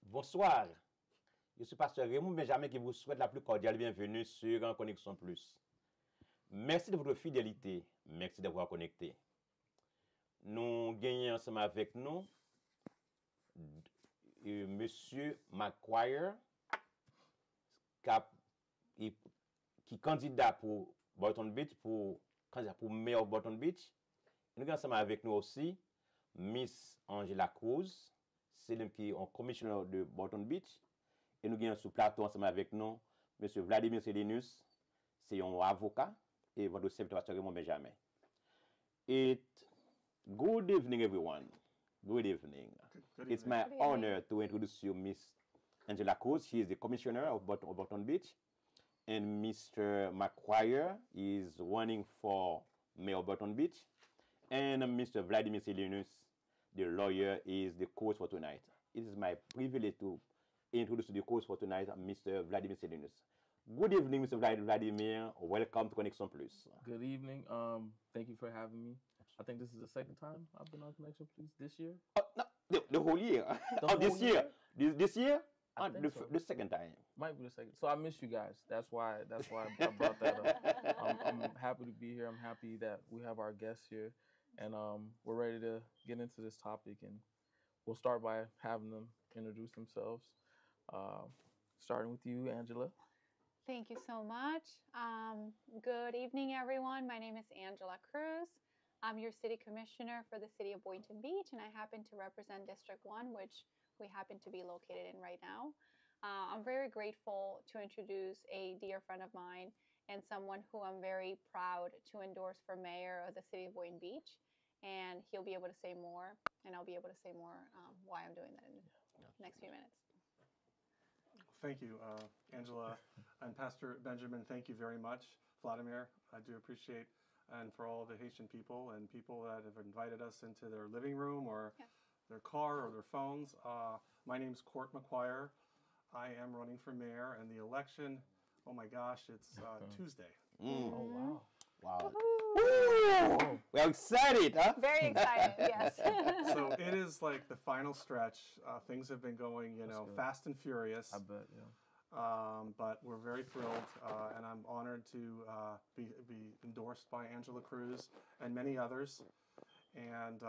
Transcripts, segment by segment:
Bonsoir, je suis pasteur Raymond Benjamin qui vous souhaite la plus cordiale bienvenue sur Koneksyon Plus. Merci de votre fidélité, merci d'avoir connecté. Nous gagnons ensemble avec nous Monsieur McQuire, qui candidat pour Boynton Beach, pour maire de Boynton Beach. Nous gagnons ensemble avec nous aussi Miss Angela Cruz, c'est lui qui est commissionnaire de Boynton Beach. Et nous avons sur le plateau ensemble avec nous M. Vladimir Selinus, c'est un avocat, et votre serviteur pasteur Raymond Benjamin. Good evening, everyone. Good evening. Good It's evening. my honor to introduce you Miss Angela Cruz. She is the commissioner of Boynton Beach. And Mr. McQuire is running for Mayor of Boynton Beach. And Mr. Vladimir Selinus, the lawyer, is the coach for tonight. It is my privilege to introduce the coach for tonight, Mr. Vladimir Selinus. Good evening, Mr. Vladimir. Welcome to Koneksyon Plus. Good evening. Thank you for having me. I think this is the second time I've been on Koneksyon Plus this year. No, the whole year. This year. This year? The second time. Might be the second. So I miss you guys. That's why I brought that up. I'm happy to be here. I'm happy that we have our guests here. And we're ready to get into this topic. And we'll start by having them introduce themselves. Starting with you, Angela. Thank you so much. Good evening, everyone. My name is Angela Cruz. I'm your city commissioner for the city of Boynton Beach, and I happen to represent District 1, which we happen to be located in right now. I'm very grateful to introduce a dear friend of mine and someone who I'm very proud to endorse for mayor of the city of Boynton Beach. And he'll be able to say more, and I'll be able to say more why I'm doing that in the next few minutes. Thank you, Angela and Pastor Benjamin. Thank you very much. Vladimir, I do appreciate, and for all the Haitian people and people that have invited us into their living room or their car or their phones. My name's Court McQuire. I am running for mayor, and the election, oh my gosh, it's Tuesday. Oh, wow. Wow. Woo! We're excited, huh? Very excited, yes. So it is like the final stretch. Things have been going, fast and furious. I bet, yeah. But we're very thrilled, and I'm honored to be endorsed by Angela Cruz and many others. And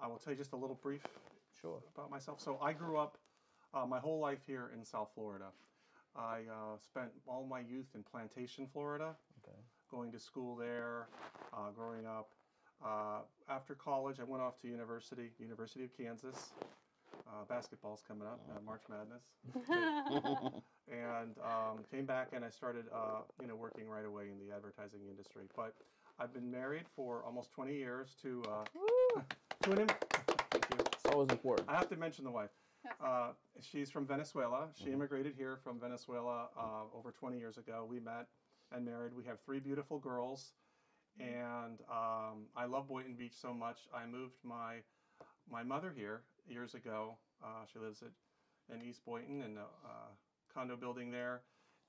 I will tell you just a little brief about myself. So I grew up my whole life here in South Florida. I spent all my youth in Plantation, Florida, going to school there, growing up. After college, I went off to University of Kansas. Basketball's coming up, March Madness. And came back and I started working right away in the advertising industry. But I've been married for almost 20 years to an thank you. It's always important. I have to mention the wife. She's from Venezuela. She immigrated here from Venezuela over 20 years ago. We met and married. We have 3 beautiful girls. And I love Boynton Beach so much. I moved my mother here years ago. She lives in East Boynton in a condo building there.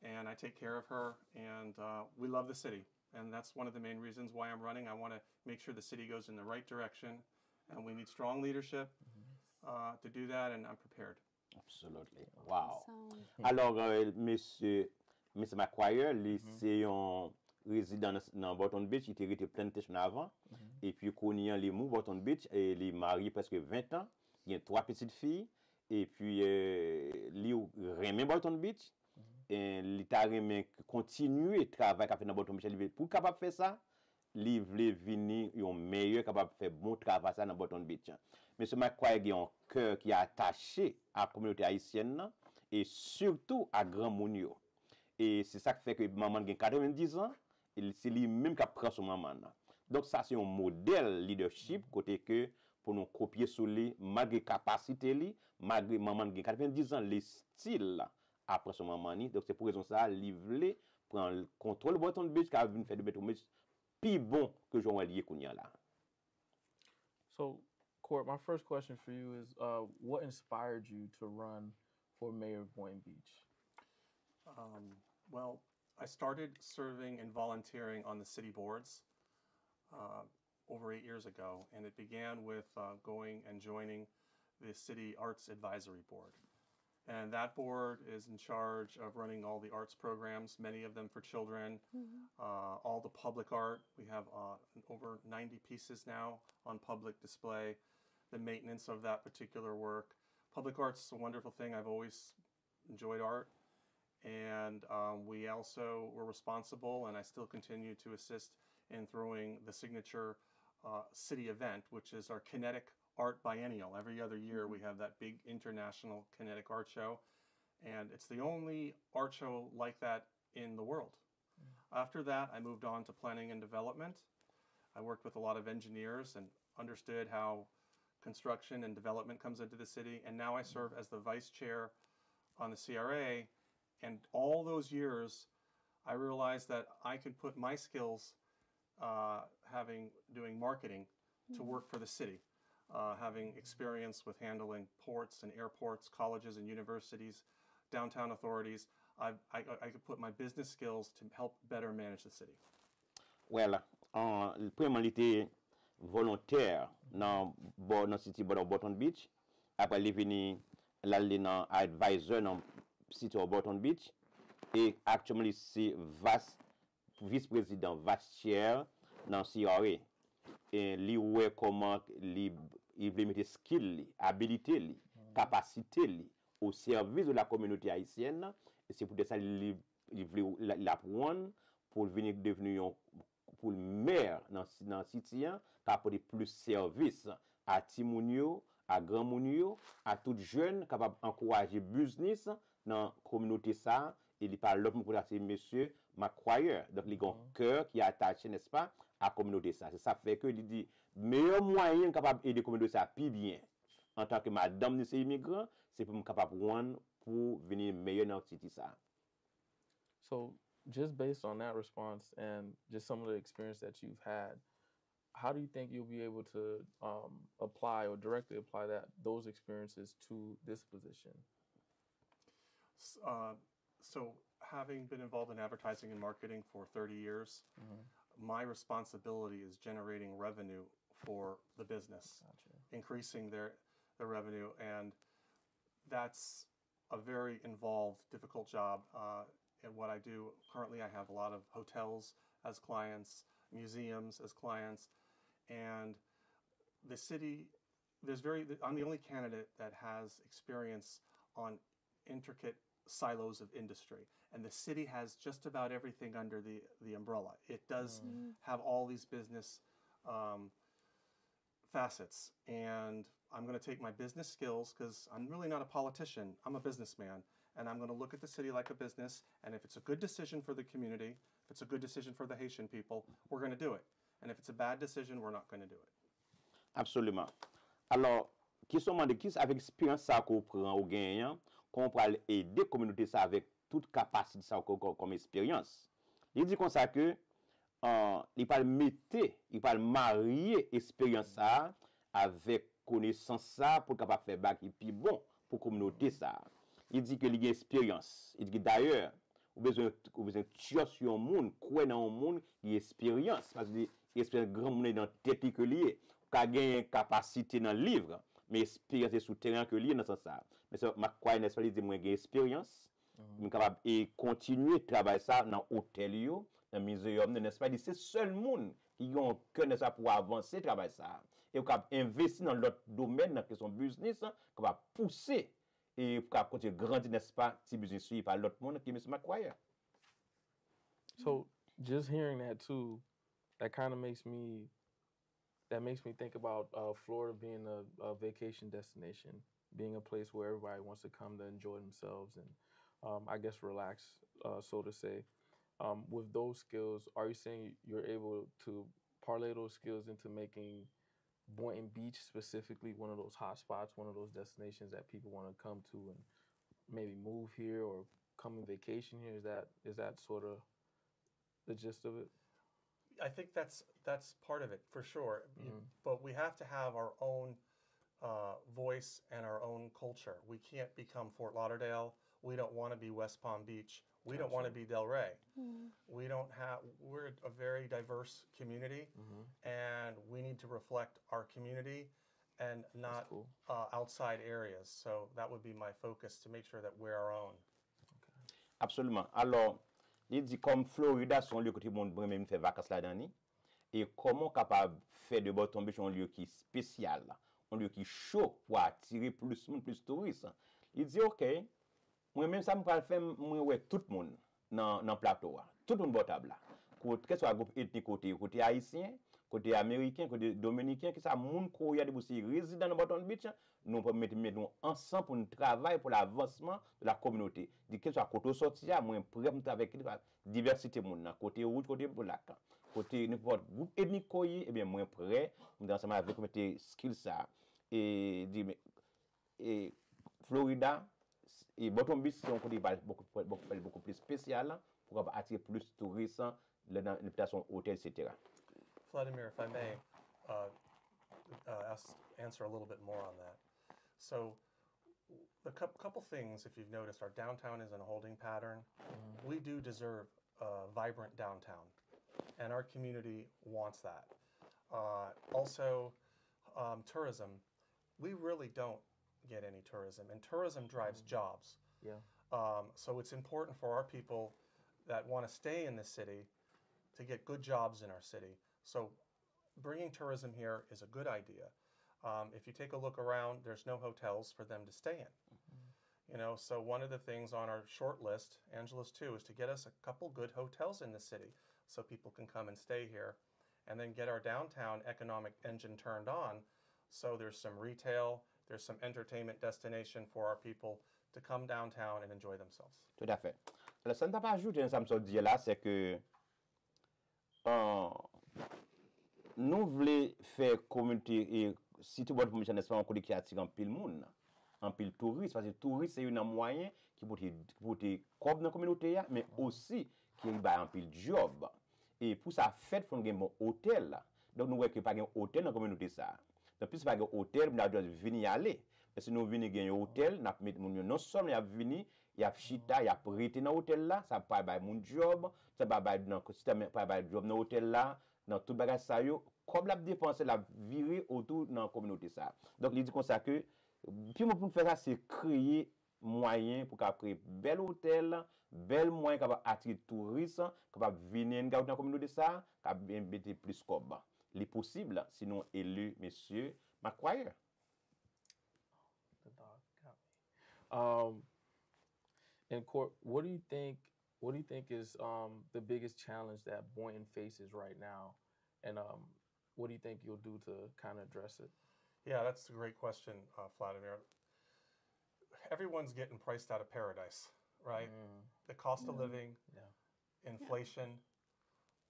And I take care of her. And we love the city. And that's one of the main reasons why I'm running. I want to make sure the city goes in the right direction. And we need strong leadership to do that, and I'm prepared. Absolutely. Wow. Alors, Mr. McQuire, c'est un résident dans Boynton Beach, il était Plantation avant, et puis connaît les mots Boynton Beach, et il est marié presque 20 ans, il a 3 petites filles, et puis il remet Boynton Beach, et il a remis continuer à travailler dans Boynton Beach. Pour capable faire ça, il voulait venir un meilleur capable de faire bon travail dans Boynton Beach. Monsieur McQuire a un cœur qui est attaché à la communauté haïtienne et surtout à Grand Mounio. Et c'est ça qui fait que maman a 90 ans, et c'est lui-même qui prend son maman. Donc ça c'est un modèle leadership côté que pour nous copier sur lui malgré capacité lui, malgré maman a 90 ans, les styles après son maman ni. Donc c'est pour raison ça livrer prendre le contrôle Boynton Beach qui a venu faire de Boynton Beach plus bon que j'en lié kounya là. So, Court, my first question for you is what inspired you to run for mayor of Boynton Beach? Well, I started serving and volunteering on the city boards over 8 years ago, and it began with going and joining the City Arts Advisory Board. And that board is in charge of running all the arts programs, many of them for children, all the public art. We have over 90 pieces now on public display, the maintenance of that particular work. Public art's a wonderful thing. I've always enjoyed art. And we also were responsible, and I still continue to assist in throwing the signature city event, which is our Kinetic Art Biennial. Every other year we have that big international kinetic art show, and it's the only art show like that in the world. After that, I moved on to planning and development. I worked with a lot of engineers and understood how construction and development comes into the city, and now I serve as the vice chair on the CRA, and all those years I realized that I could put my skills doing marketing to work for the city. Having experience with handling ports and airports, colleges and universities, downtown authorities, I could put my business skills to help better manage the city. Well, premièrement, il était volontaire dans City Board of Boynton Beach. Après, il est venu dans advisor dans City of Boynton Beach. Et actuellement, c'est vice-président, vice-chair dans CRA. Et lui, ouais, comment il veut mettre skill, habilité, capacité au service de la communauté haïtienne. Et c'est pour ça qu'il veut l'apprendre pour venir devenir pour le maire dans le city, qui apporter plus de services à Timounio, à Grand Mounio, à tout jeune capable d'encourager business dans la communauté ça. Et il parle l'autre pour c'est monsieur McQuire. Donc il a un cœur qui est attaché, n'est-ce pas, à la communauté ça. C'est ça fait que il dit meilleur moyen capable d'aider la communauté ça plus bien en tant que madame de ces immigrants, c'est pour me capable pour venir meilleur dans le city ça. So just based on that response and just some of the experience that you've had, how do you think you'll be able to apply or directly apply those experiences to this position? So having been involved in advertising and marketing for 30 years, my responsibility is generating revenue for the business, increasing their revenue, and that's a very involved, difficult job. And what I do currently, I have a lot of hotels as clients, museums as clients, and the city, I'm the only candidate that has experience on intricate silos of industry, and the city has just about everything under the umbrella. It does have all these business facets, and I'm going to take my business skills, because I'm really not a politician, I'm a businessman, and I'm going to look at the city like a business, and if it's a good decision for the community, if it's a good decision for the Haitian people, we're going to do it. And if it's a bad decision, we're not going to do it. Absolument. Alors, qui sont de qui avec expérience ça qu'on prend au gagnant, qu'on peut aider la communauté ça avec toute capacité ça comme expérience. Il dit comme ça que il peut mettre, il peut marier expérience ça avec connaissance ça pour capable faire bac et puis bon pour communauté ça. Il dit que il y a expérience. Il dit d'ailleurs ou besoin tuer sur un monde, quoi dans un monde, il y a expérience parce que expérience grand monde dans tête que lié, qu'a gagner capacité dans le livre, mais expérience sous terrain que lié dans ça. Mais ça m'a quoi n'est-ce pas dit moi j'ai expérience, je suis capable et continuer travailler ça dans hôtel yo, dans muséum, n'est-ce pas dit c'est seul monde qui ont cœur ça pour avancer travailler ça. Et capable investir dans l'autre domaine dans question business, capable pousser et pour continuer grandir n'est-ce pas si business suivi par l'autre monde qui monsieur McQuire. So just hearing that too, that kind of makes me think about Florida being a vacation destination, being a place where everybody wants to come to enjoy themselves and I guess relax so to say. With those skills, are you saying you're able to parlay those skills into making Boynton Beach specifically one of those hot spots, one of those destinations that people want to come to and maybe move here or come on vacation here? Is that sort of the gist of it? I think that's part of it for sure. But we have to have our own voice and our own culture. We can't become Fort Lauderdale. We don't want to be West Palm Beach. We don't want to be Del Rey. We're a very diverse community, and we need to reflect our community and not outside areas. So that would be my focus, to make sure that we're our own. Absolument. Alors, il dit comme Florida, son lieu que tout le monde même fait vacances là-dedans, et comment capable faire de Boynton Beach un lieu qui est spécial, un lieu qui est chaud pour attirer plus touristes. Il dit, OK, moi-même, ça me fait faire, moi, tout le monde dans le plateau, tout le monde botable là. Que ce soit groupe ethnique côté haïtien, côté américain, côté dominicain, que ça, moun ko y a des résidents dans Boynton Beach, nous pouvons mettre ensemble pour nous travailler pour l'avancement de la communauté. Que ce soit côté sorti, moi, prêt avec la diversité moun, côté route, côté black, côté n'importe groupe ethnique koye, eh bien, moi, prêt, nous ensemble avec mettre skills ça. Et Florida, et Boynton Beach, c'est un côté beaucoup plus spécial pour attirer plus de touristes dans l'habitation hôtel, etc. Vladimir, if I may answer a little bit more on that. So, a couple things, if you've noticed, our downtown is in a holding pattern. We do deserve a vibrant downtown, and our community wants that. Also, tourism. We really don't get any tourism, and tourism drives jobs. So it's important for our people that want to stay in the city to get good jobs in our city. So bringing tourism here is a good idea. If you take a look around, there's no hotels for them to stay in. You know, so one of the things on our short list, Angela's too, is to get us a couple good hotels in the city so people can come and stay here, and then get our downtown economic engine turned on. So there's some retail, there's some entertainment destination for our people to come downtown and enjoy themselves. Tout à fait. Alors, ça ne t'a pas ajouté, ça me sort dire là, c'est que nous voulons faire communauté et si tu vois pour n'est-ce pas un côté qui attire un pile monde, un pile touriste, parce que touriste c'est un moyen qui pour te cob dans la communauté, mais aussi qui va un pile job. Et pour ça fait faut un bon hôtel. Donc nous voyons que pas un hôtel dans la communauté ça. Donc plus pas un hôtel, nous doit venir aller. Parce que nous venons gagner un hôtel, n'a mettre non seulement y a venir, y a chita, y a prêté dans hôtel là, ça pas ba mon job, ça pas ba dans système pas ba job dans hôtel là, dans tout bagage ça yo, comme la dépenser la virer autour dans la communauté ça. Donc il dit comme ça que puis pour faire ça c'est créer moyen pour créer bel hôtel, bel moyen capable attirer touristes, capable venir dans la communauté ça, capable embêter plus comme. Les possible sinon élu monsieur McQuire. In court, what do you think is the biggest challenge that Boynton faces right now, and what do you think you'll do to kind of address it? Yeah, that's a great question, Vladimir. Everyone's getting priced out of paradise, right? The cost of living, inflation,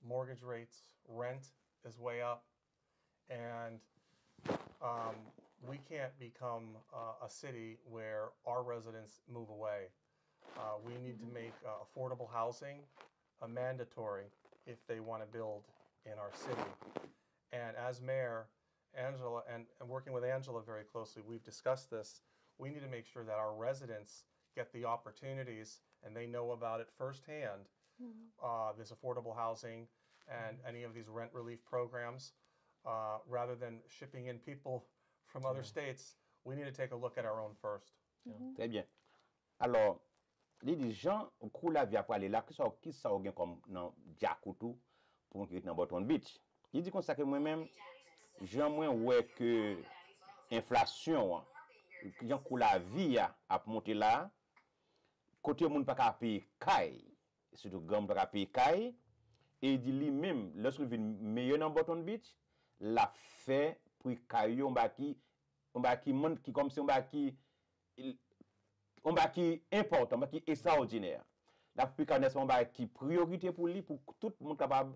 mortgage rates, rent is way up, and we can't become a city where our residents move away. We need to make affordable housing a mandatory if they want to build in our city. And as mayor, Angela, and working with Angela very closely, we've discussed this. We need to make sure that our residents get the opportunities and they know about it firsthand, this affordable housing and any of these rent relief programs, rather than shipping in people from other states. We need to take a look at our own first. Très bien. Alors, les gens qui la vie pour aller là, qui ça gagne comme dans Diakoutou pour qui dans Boynton Beach. Il dit comme ça que moi-même j'aimerais ouais que inflation gens qui la vie a monter là, côté monde pas ka payer caille, surtout gamme pas ka payer caille, et il dit lui-même lorsqu'il vient meilleur dans Boynton Beach, la fait pour caille on ba qui comme si on ba qui important, qui extraordinaire. La plus connaître son bail qui priorité pour lui, pour tout le monde capable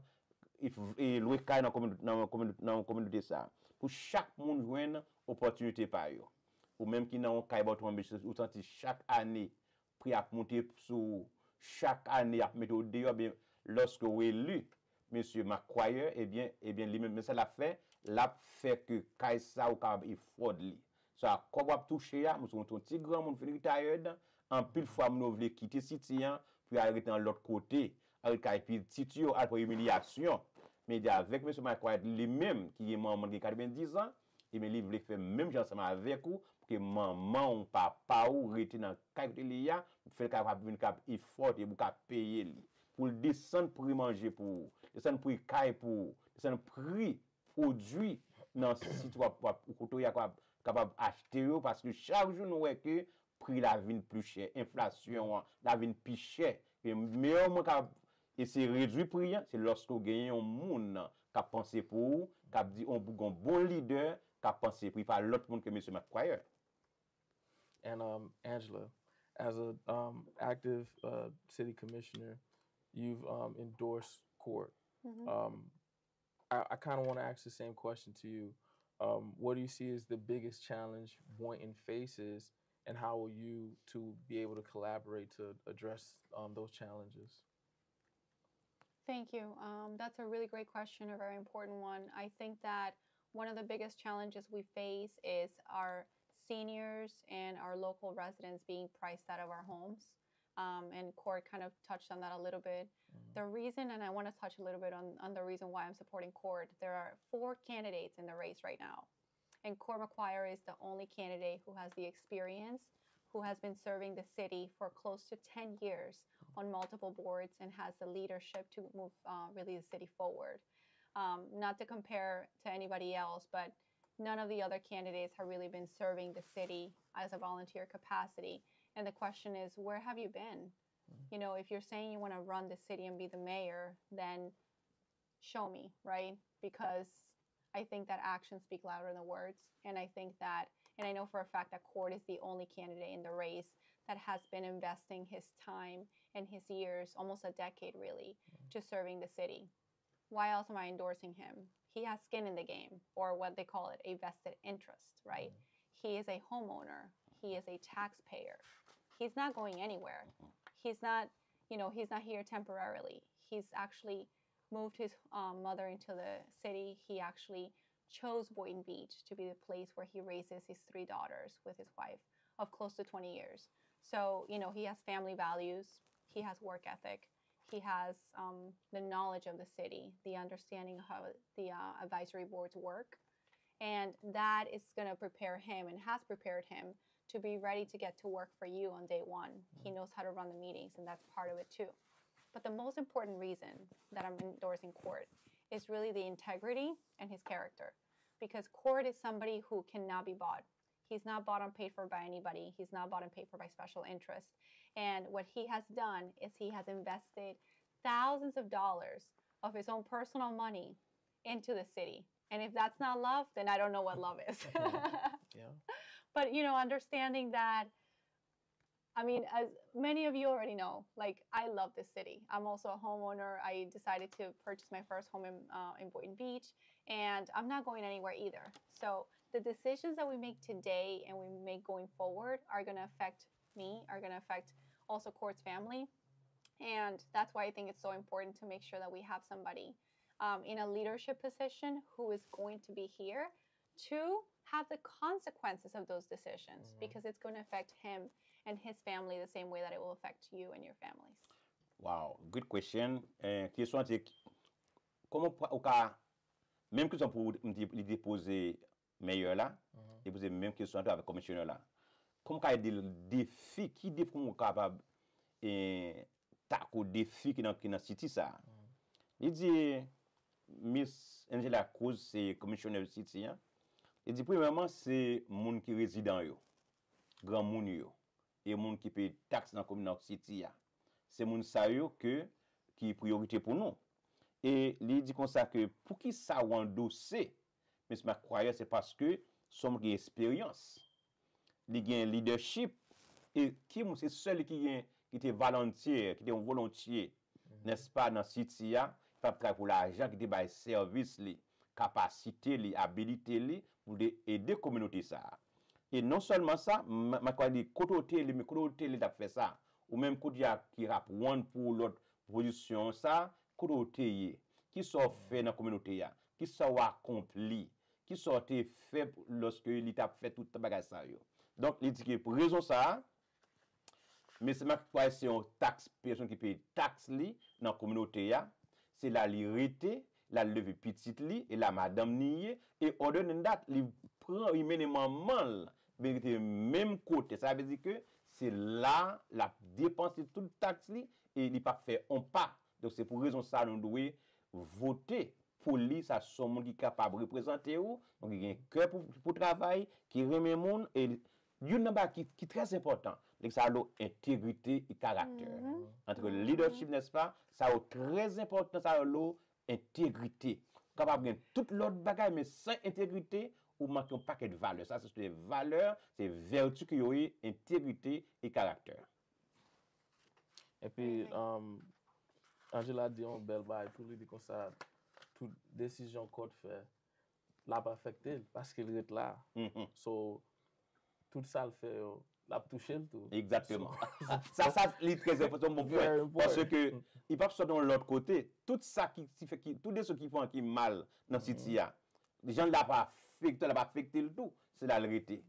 et louer caille dans communauté ça. Pour chaque monde joindre opportunité par yo. Ou même qui dans caille bâton ou senti chaque année prix à monter sur chaque année à mettre au dehors bien lorsque vous élu monsieur Macquarie eh bien lui-même mais ça l'a fait que caille ça ou capable effort li. Ça quand vous toucher là nous sommes un petit grand monde fini retired en pile fois nous voulons quitter city puis arrêter dans l'autre côté avec puis titio après humiliation mais avec monsieur Macquarie lui-même qui est membre de 90 ans et me livre fait même gens ensemble avec vous pour que maman ou papa ou rete dans quelque liya fait capable une cap effort et pour payer pour descendre pour manger pour descendre pour caille pour descendre prix produit dans site ou capable acheter parce que chaque jour nous voyons que prix la vie plus cher inflation la vie plus cher et meilleur moment et c'est réduit prix c'est lorsque vous gagnez un monde qui a pensé pour qui a dit on bon leader qui a pensé pour pas l'autre monde que monsieur Macquarie. And Angela, as a active city commissioner, you've endorsed court. I kind of want to ask the same question to you. What do you see as the biggest challenge Boynton faces, and how will you two be able to collaborate to address those challenges? Thank you. That's a really great question, a very important one. I think that one of the biggest challenges we face is our seniors and our local residents being priced out of our homes. And Court kind of touched on that a little bit. The reason, and I want to touch a little bit on the reason why I'm supporting Court, there are 4 candidates in the race right now. And Court McQuire is the only candidate who has the experience, who has been serving the city for close to 10 years on multiple boards and has the leadership to move really the city forward. Not to compare to anybody else, but none of the other candidates have really been serving the city as a volunteer capacity. And the question is, where have you been? You know, if you're saying you want to run the city and be the mayor, then show me, right? Because I think that actions speak louder than words. And I think that, and I know for a fact that Court is the only candidate in the race that has been investing his time and his years, almost a decade really, to serving the city. Why else am I endorsing him? He has skin in the game, or what they call it, a vested interest, right? He is a homeowner. He is a taxpayer. He's not going anywhere. He's not, you know, he's not here temporarily. He's actually moved his mother into the city. He actually chose Boynton Beach to be the place where he raises his 3 daughters with his wife of close to 20 years. So, you know, he has family values. He has work ethic. He has the knowledge of the city, the understanding of how the advisory boards work. And that is going to prepare him and has prepared him to be ready to get to work for you on day one. He knows how to run the meetings, and that's part of it too. But the most important reason that I'm endorsing Court is really the integrity and his character. Because Court is somebody who cannot be bought. He's not bought and paid for by anybody. He's not bought and paid for by special interests. And what he has done is he has invested thousands of dollars of his own personal money into the city. And if that's not love, then I don't know what love is. Yeah. But, you know, understanding that, I mean, as many of you already know, like, I love this city. I'm also a homeowner. I decided to purchase my first home in Boynton Beach, and I'm not going anywhere either. So the decisions that we make today and we make going forward are going to affect me, are going to affect also Court's family. And that's why I think it's so important to make sure that we have somebody in a leadership position who is going to be here to have the consequences of those decisions, because it's going to affect him and his family the same way that it will affect you and your families. Wow, good question. Question c'est comment au cas même question pour déposer meilleur là, déposer même question avec commissionnaire là. Comment qu'a dit le défi qui défend capable tackle défi qui dans city ça. Il dit Miss Angela Cruz c'est commissionnaire city hein. Il dit premièrement c'est monde qui résident yo. Grand monde yo. Et monde qui paye taxe dans commune city ya. C'est moun sa yo que qui priorité pour nous. Et il dit comme ça que pour qui ça ou endossé, mais ma croyance c'est parce que sommes qui expérience. Il gagne leadership et qui c'est seul qui qui était volontaire, qui était un volontiers, n'est-ce pas, dans City, il faut travailler pour l'argent, qui était par service, capacité, habilité, pour aider la communauté. Ça. Et non seulement ça, je crois que côté il a fait ça, ou même côté qui a pour l'autre position, ça, côté qui sont fait dans la communauté, qui sont accomplis, qui sont fait lorsque il a fait tout le bagage. Donc, il dit que pour raison ça, mais c'est une taxe, personne qui paye taxe li dans la communauté, c'est la lirité, la levée petite li, et la madame niye, et au delà de date, il prend immédiatement mal, même côté. Ça veut dire que c'est là, la dépense de toute taxe li, et il n'a pas fait un pas. Donc, c'est pour raison ça, nous devons voter pour lui, ça son monde qui est capable de représenter ou, donc il y a un cœur pour travail, qui remet le monde, et il y a un qui est très important, c'est ça a l'intégrité et caractère. Entre le leadership, n'est-ce pas, ça a très important, ça a l'intégrité. Capable de tout l'autre bagage, mais sans intégrité, ou manque un paquet de valeurs. Ça, c'est des valeurs, c'est vertu qui ont intégrité et caractère. Et puis, Angela dit on bel bail pour lui dire comme ça, toute décision qu'on fait, l'a pas affecté parce qu'il est là. So, tout ça le fait, l'a touché le tout. Exactement. ça c'est très important mon frère. Parce que il va sortir de l'autre côté. Tout ça tout ce qui font qui mal dans cette city, les gens l'a pas affecté le tout. C'est la vérité.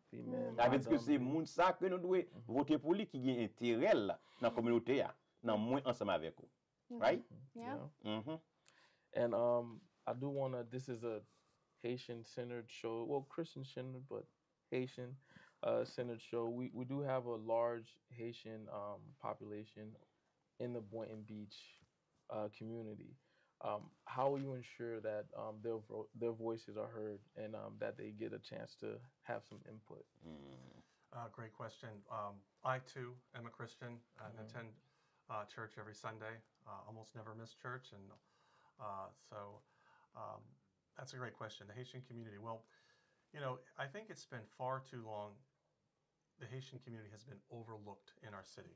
Avec ce que c'est moun ça que nous devons voter pour lui qui a intérêt dans la communauté, dans moins ensemble avec vous. Right? Yeah. And I do want to, this is a Haitian-centered show, well, Christian-centered, but Haitian-centered show. We do have a large Haitian population in the Boynton Beach community. How will you ensure that their voices are heard and that they get a chance to have some input? Great question. I, too, am a Christian and attend church every Sunday. Almost never miss church, and so that's a great question. The Haitian community. Well, you know, I think it's been far too long. The Haitian community has been overlooked in our city.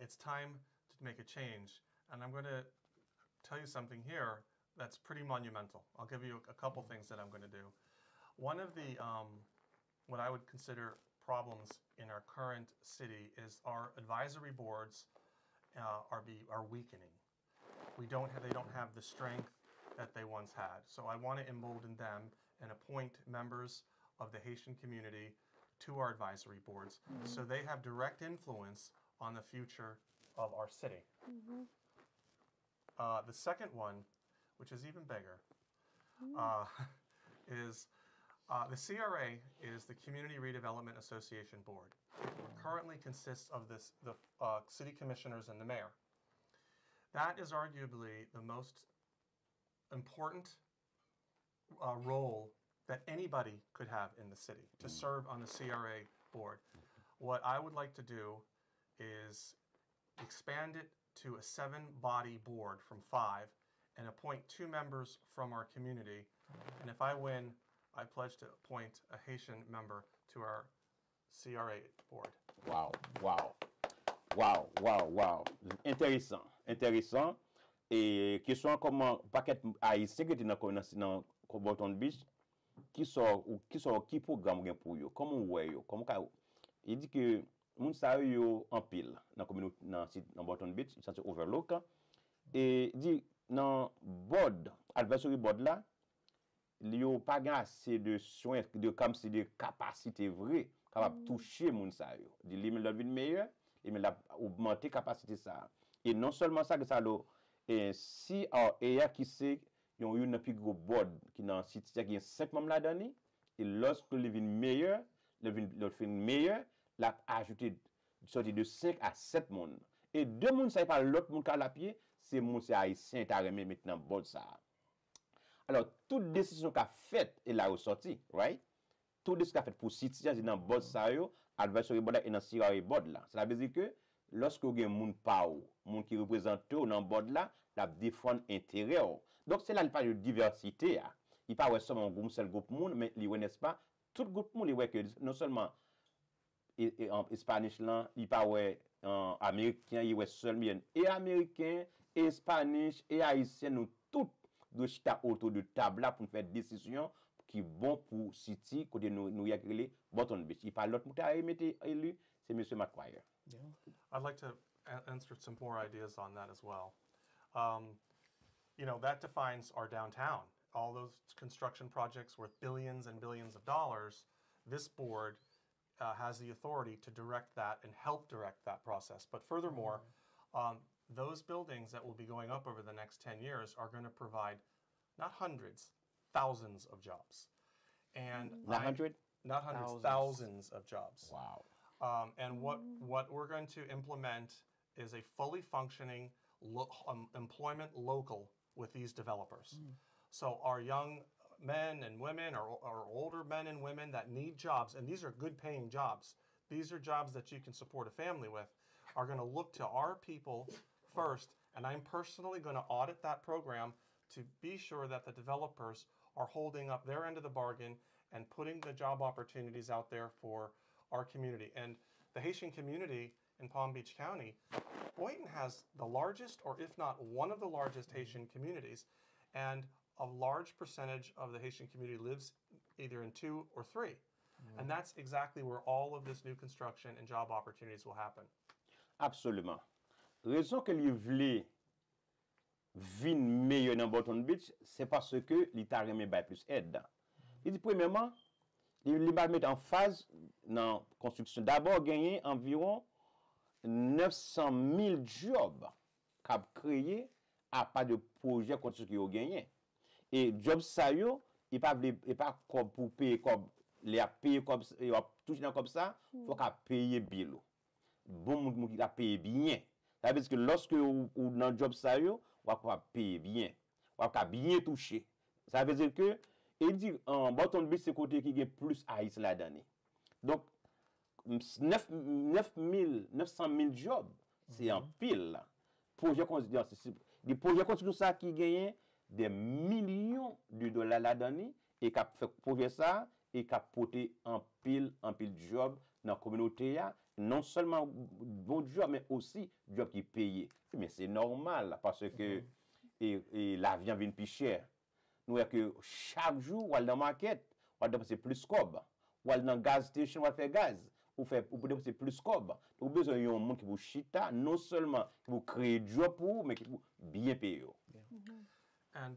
It's time to make a change, and I'm going to tell you something here that's pretty monumental. I'll give you a couple things that I'm going to do. One of the what I would consider problems in our current city is our advisory boards are weakening. They don't have the strength that they once had. So I want to embolden them and appoint members of the Haitian community to our advisory boards so they have direct influence on the future of our city. The second one, which is even bigger, is the CRA is the Community Redevelopment Association Board. It currently consists of the city commissioners and the mayor. That is arguably the most important role that anybody could have in the city, to serve on the CRA board. What I would like to do is expand it to a 7-body board from 5 and appoint 2 members from our community. And if I win, I pledge to appoint a Haitian member to our CRA board. Wow. Intéressant. Et question comment paquet haïtien qui dans Boynton Beach qui programme pour yo, comment ouais yo, comment il dit que moun sa yo en pile dans communauté dans Boynton Beach, ça se overlook et dit dans board advisory board là, il y a pas assez de soins de comme si de capacité vraie capable toucher moun sa yo. Dit li leur vie meilleure, il me l'a augmenter capacité ça. Et non seulement ça que ça et si qui c'est yon une plus gros board qui dans site qui a 5 membres là-dedans et lorsque le vin meilleur, le fin meilleur, l'a ajouté sorti de 5 à 7 monde. Et 2 monde ça pas l'autre monde qui a la pied, c'est moun c'est haïtien t'a remis maintenant board ça. Alors toute décision qu'a faite et l'a ressorti, right? Tout ce qu'a fait pour citoyen dans board ça yo, advisory board et dans CRA board là. Ça veut dire que lorsque vous avez moun pa ou, moun qui représente dans board là, la défendre intérêt. Donc c'est là il parle de diversité. Il parle seulement un seul groupe monde, mais il n'est pas tout groupe monde il voit que non seulement Spanish là, il pas ouais américain, il ouais seulement et américain, et Spanish et haïtien nous tous de chita autour de table là pour faire décision qui bon pour City côté nous y a créé Boston Beach. Il parle l'autre mouta élu, c'est monsieur McQuire. Yeah. I'd like to answer some more ideas on that as well. You know, that defines our downtown. All those construction projects worth billions and billions of dollars, this board has the authority to direct that and help direct that process. But furthermore, those buildings that will be going up over the next 10 years are going to provide not hundreds, thousands of jobs. And Not 100? not hundreds, Thousands. thousands of jobs. Wow. And what we're going to implement is a fully functioning employment local with these developers. So our young men and women, or older men and women that need jobs, and these are good paying jobs, these are jobs that you can support a family with, are going to look to our people first, and I'm personally going to audit that program to be sure that the developers are holding up their end of the bargain and putting the job opportunities out there for our community. And the Haitian community in Palm Beach County, Boynton has the largest, or if not one of the largest Haitian communities, and a large percentage of the Haitian community lives either in 2 or 3. And that's exactly where all of this new construction and job opportunities will happen. Absolument. Raison que li vle vin meilleur dans Boston Beach, c'est parce que li ta remen bay plus aide. Il dit premièrement, il va mettre en phase dans construction. D'abord gagner environ 900 000 jobs qu'a créé à pas de projet construction qui gagné. Et job ça yo, il pas comme pour payer comme les a payer comme tout comme ça, faut qu'a payer bill. Bon monde qui a payé bien. Ça veut dire que lorsque ou dans job ça yo, on va payer bien. On va bien toucher. Ça veut dire que il dit en Boston Beach c'est côté qui gagne plus haïs la dernière. Donc 900 000 jobs, c'est en pile là. Projet des projets construction ça qui gagne des millions de dollars la dernière et qui a fait projet ça et qui a porté en pile job dans la communauté, non seulement bon job, mais aussi job qui payé. Mais c'est normal parce que et l'avion vient plus cher. Nous voyons que chaque jour, on va dans la market, on va dépenser plus cob. On va dans la gaz station, on va faire gaz. On peut dépenser plus cob. Donc, besoin d'un monde qui vous chita, non seulement qui vous crée job pour vous, mais qui vous bien payer. And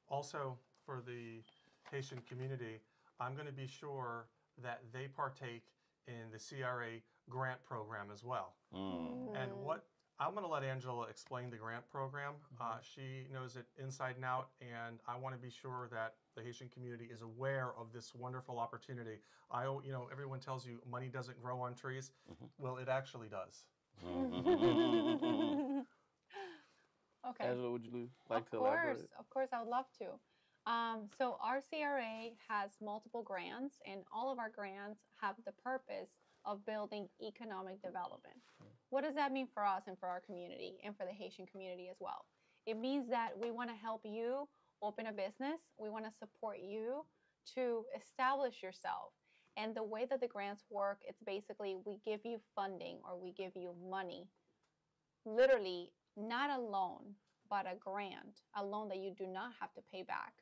also for the Haitian community, I'm going to be sure that they partake in the CRA grant program as well. And what I'm going to let Angela explain the grant program. She knows it inside and out, and I want to be sure that the Haitian community is aware of this wonderful opportunity. You know, everyone tells you money doesn't grow on trees. Well, it actually does. Okay. Angela, would you like to elaborate? Of course, I would love to. So our CRA has multiple grants, and all of our grants have the purpose of building economic development. What does that mean for us and for our community and for the Haitian community as well? It means that we want to help you open a business. We want to support you to establish yourself. And the way that the grants work, it's basically we give you funding or we give you money. Literally, not a loan, but a grant, a loan that you do not have to pay back.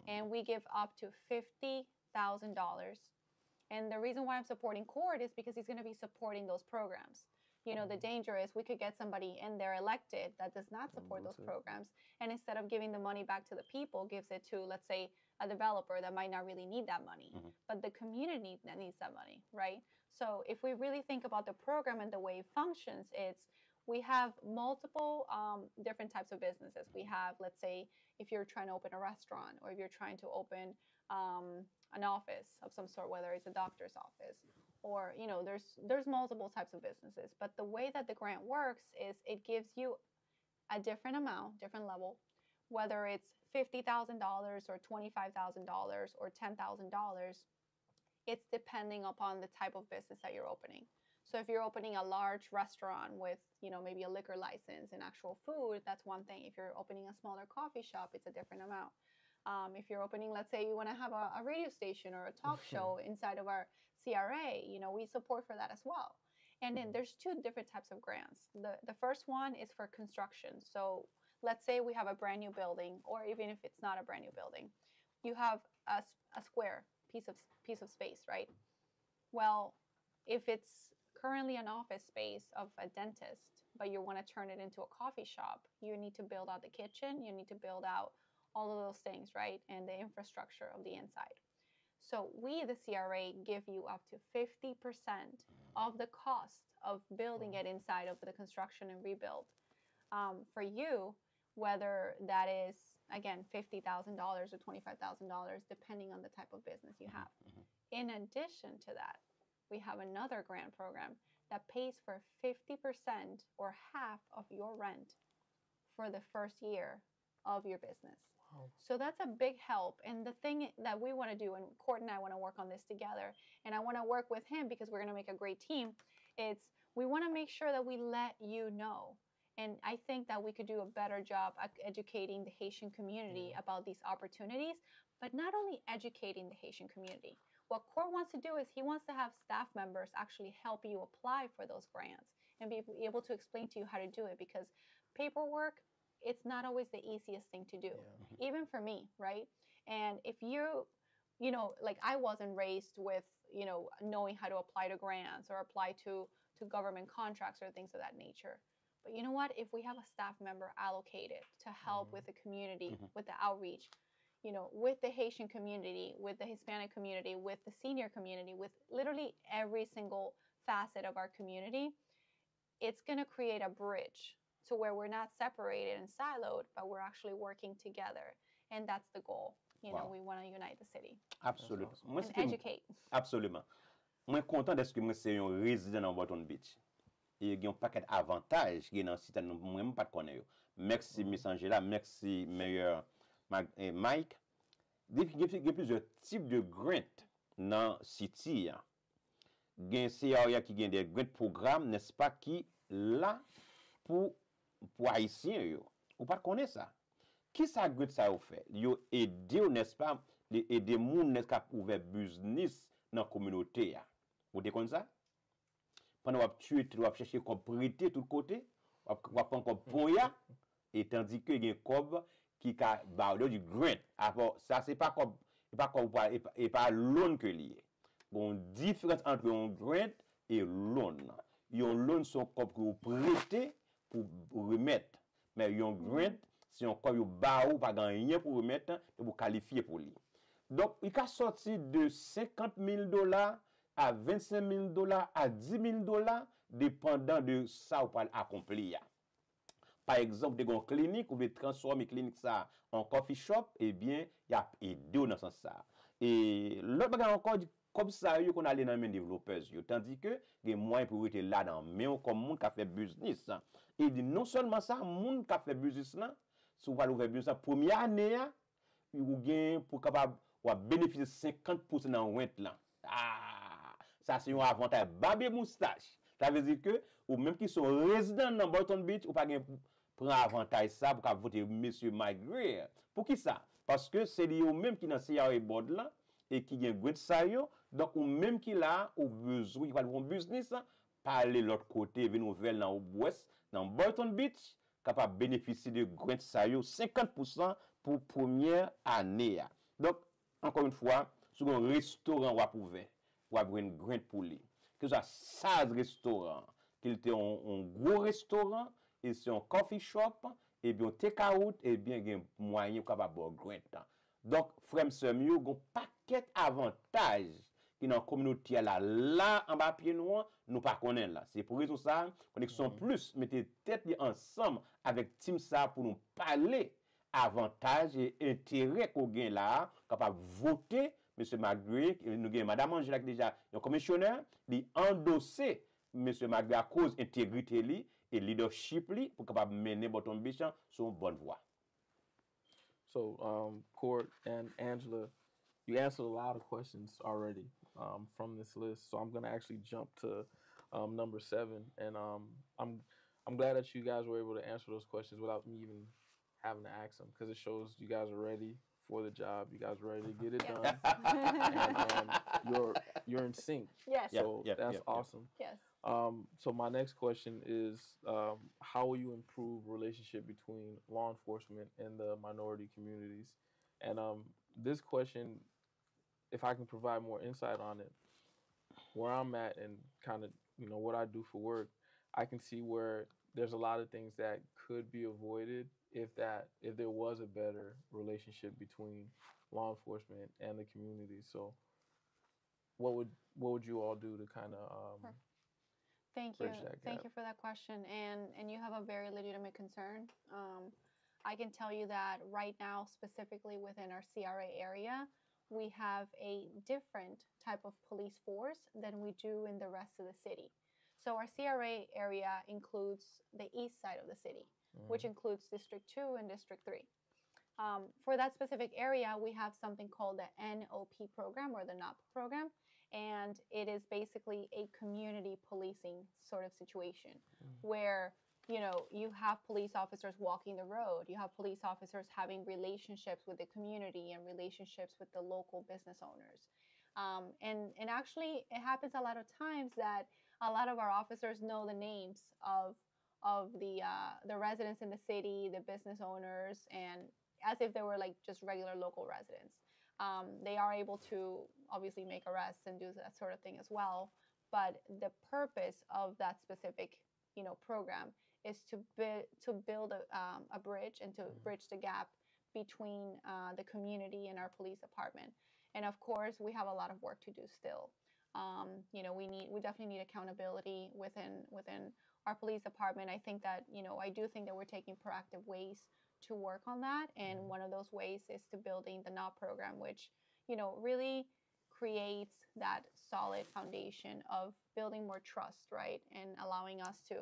And we give up to $50,000. And the reason why I'm supporting Cord is because he's going to be supporting those programs. You know, the danger is we could get somebody in there elected that does not support those programs. And instead of giving the money back to the people, gives it to, let's say, a developer that might not really need that money. But the community that needs that money, right? So if we really think about the program and the way it functions, it's we have multiple different types of businesses. We have, let's say, if you're trying to open a restaurant or if you're trying to open an office of some sort, whether it's a doctor's office or, you know, there's multiple types of businesses. But the way that the grant works is it gives you a different amount, different level, whether it's $50,000 or $25,000 or $10,000. It's depending upon the type of business that you're opening. So if you're opening a large restaurant with, you know, maybe a liquor license and actual food, that's one thing. If you're opening a smaller coffee shop, it's a different amount. If you're opening, let's say you want to have a radio station or a talk show inside of our CRA, we support for that as well. And then there's two different types of grants. The first one is for construction. So let's say we have a brand new building, or even if it's not a brand new building, you have a square piece of space, right? Well, if it's currently an office space of a dentist, but you want to turn it into a coffee shop, you need to build out the kitchen, you need to build out all of those things, right? And the infrastructure of the inside. So we, the CRA, give you up to 50% of the cost of building it inside of the construction and rebuild. For you, whether that is, again, $50,000 or $25,000, depending on the type of business you have. In addition to that, we have another grant program that pays for 50% or half of your rent for the first year of your business. Wow. So that's a big help. And the thing that we want to do, and Court and I want to work on this together, and I want to work with him because we're going to make a great team, it's we want to make sure that we let you know. And I think that we could do a better job at educating the Haitian community about these opportunities, but not only educating the Haitian community. What Court wants to do is he wants to have staff members actually help you apply for those grants and be able to explain to you how to do it, because paperwork, it's not always the easiest thing to do, even for me, right? And if like I wasn't raised with, knowing how to apply to grants or apply to government contracts or things of that nature. But you know what? If we have a staff member allocated to help with the community, with the outreach, with the Haitian community, with the Hispanic community, with the senior community, with literally every single facet of our community, it's going to create a bridge to where we're not separated and siloed, but we're actually working together. And that's the goal. We want to unite the city. Absolument. Awesome. And educate. Absolument. Je suis content de ce que je suis un résident dans Boynton Beach. Et il y a un paquet d'avantages qui sont dans le site, moi-même pas de connaître. Merci, Miss Angela. Merci, Meilleur Mike. Il y a plusieurs types de grants dans le site. Il y a un CRA qui a des grants programmes, n'est-ce pas, qui là pour Haïtiens. Vous pas connaître ça. Qui ça grant ça fait? Ils aident, n'est-ce pas, aider les gens n'est-ce pas ouvrir business dans la communauté. Vous te connaissez ça? Pendant que tu vas chercher comme prêter tout côté, tu vas prendre comme poya, et tandis que il y a un cob qui a du grant. Alors, ça, c'est pas comme, et pas loan que lié. Bon, différence entre un grant et loan. Un loan, c'est un cob que vous prêtez pour remettre. Mais un grant, c'est un cob que vous pas gagner pour remettre, et vous qualifier pour lui. Donc, il a sorti de $50,000 à $25,000 à $10,000, dépendant de ça ou pas accomplir. Par exemple, vous avez une clinique, vous voulez transformer clinique ça en coffee shop, eh bien, il y a deux dans ce sens ça. Et l'autre bagage encore, comme ça, qu'on a les dans les développeurs, tandis que les moyens pour être là dans mais comme monde qui a fait business. Et non seulement ça, monde qui a fait business là, si vous allez ouvrir business première année, vous gagnez pour capable bénéficier 50% dans rente là. Ça c'est un avantage babé moustache. Ça veut dire que ou même qui sont résidents dans Boynton Beach ou pas prend avantage ça pour voter monsieur Magrier. Pour qui ça? Parce que c'est lui même qui dans CRA board là et qui gagne good ça yo, donc ou même qui là au besoin qui va un business parler l'autre côté venir nouvelle dans ouest dans Boynton Beach capable bénéficier de grant ça yo 50% pour première année. Donc encore une fois, sur un restaurant ou à ouvert ou avoir une grande pour lui. Que ce soit 16 restaurants, qu'il était un gros restaurant, et c'est un coffee shop, et bien un take-out, et bien il y a un moyen pour avoir grande. Donc, frère, sœur, il y a un paquet d'avantages qui dans la communauté là en bas pied noir, nous pas connaissons là. C'est pour raison ça, Koneksyon plus, mettez tête ensemble avec Team ça pour nous parler avantages et intérêts qu'on gagne là, capable voter. M. Magrier, nous avons Mme Angela qui déjà un commissionnaire, il endossé M. Magrier à cause intégrité li et leadership li pour capable mener Boynton Beach sur une bonne voie. So, Court and Angela, you answered a lot of questions already from this list. So I'm going to actually jump to number 7, and I'm glad that you guys were able to answer those questions without me even having to ask them, because it shows you guys are ready for the job. You guys ready to get it Yes. done, and you're in sync. Yes. So that's awesome. Yes. So my next question is, how will you improve relationship between law enforcement and the minority communities? And this question, if I can provide more insight on it, where I'm at and kind of, what I do for work, I can see where there's a lot of things that could be avoided if there was a better relationship between law enforcement and the community. So what would you all do to kind of Thank you. bridge that gap? Thank you for that question. And you have a very legitimate concern. I can tell you that right now, specifically within our CRA area, we have a different type of police force than we do in the rest of the city. So our CRA area includes the east side of the city, which includes District 2 and District 3. For that specific area, we have something called the NOP program, or the NOP program, and it is basically a community policing sort of situation where you have police officers walking the road. You have police officers having relationships with the community and relationships with the local business owners. And actually, it happens a lot of times that a lot of our officers know the names of the residents in the city, the business owners, and as if they were like just regular local residents. They are able to obviously make arrests and do that sort of thing as well. But the purpose of that specific program is to build a bridge and to bridge the gap between the community and our police department. And of course, we have a lot of work to do still. We definitely need accountability within our police department. I think that I do think that we're taking proactive ways to work on that, and one of those ways is to building the NOP program, which really creates that solid foundation of building more trust, right, and allowing us to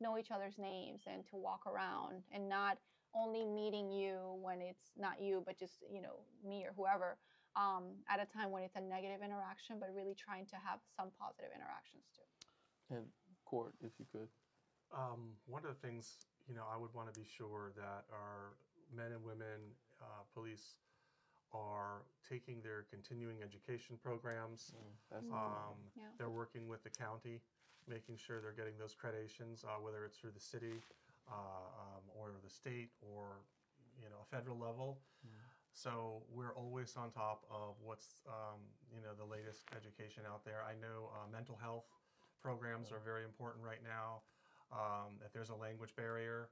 know each other's names and to walk around and not only meeting you when it's not you, but just me or whoever at a time when it's a negative interaction, but really trying to have some positive interactions too. And Court, if you could. One of the things I would want to be sure that our men and women police are taking their continuing education programs. They're working with the county, making sure they're getting those accreditations, whether it's through the city or the state or a federal level. So we're always on top of what's the latest education out there. I know mental health programs are very important right now. If there's a language barrier,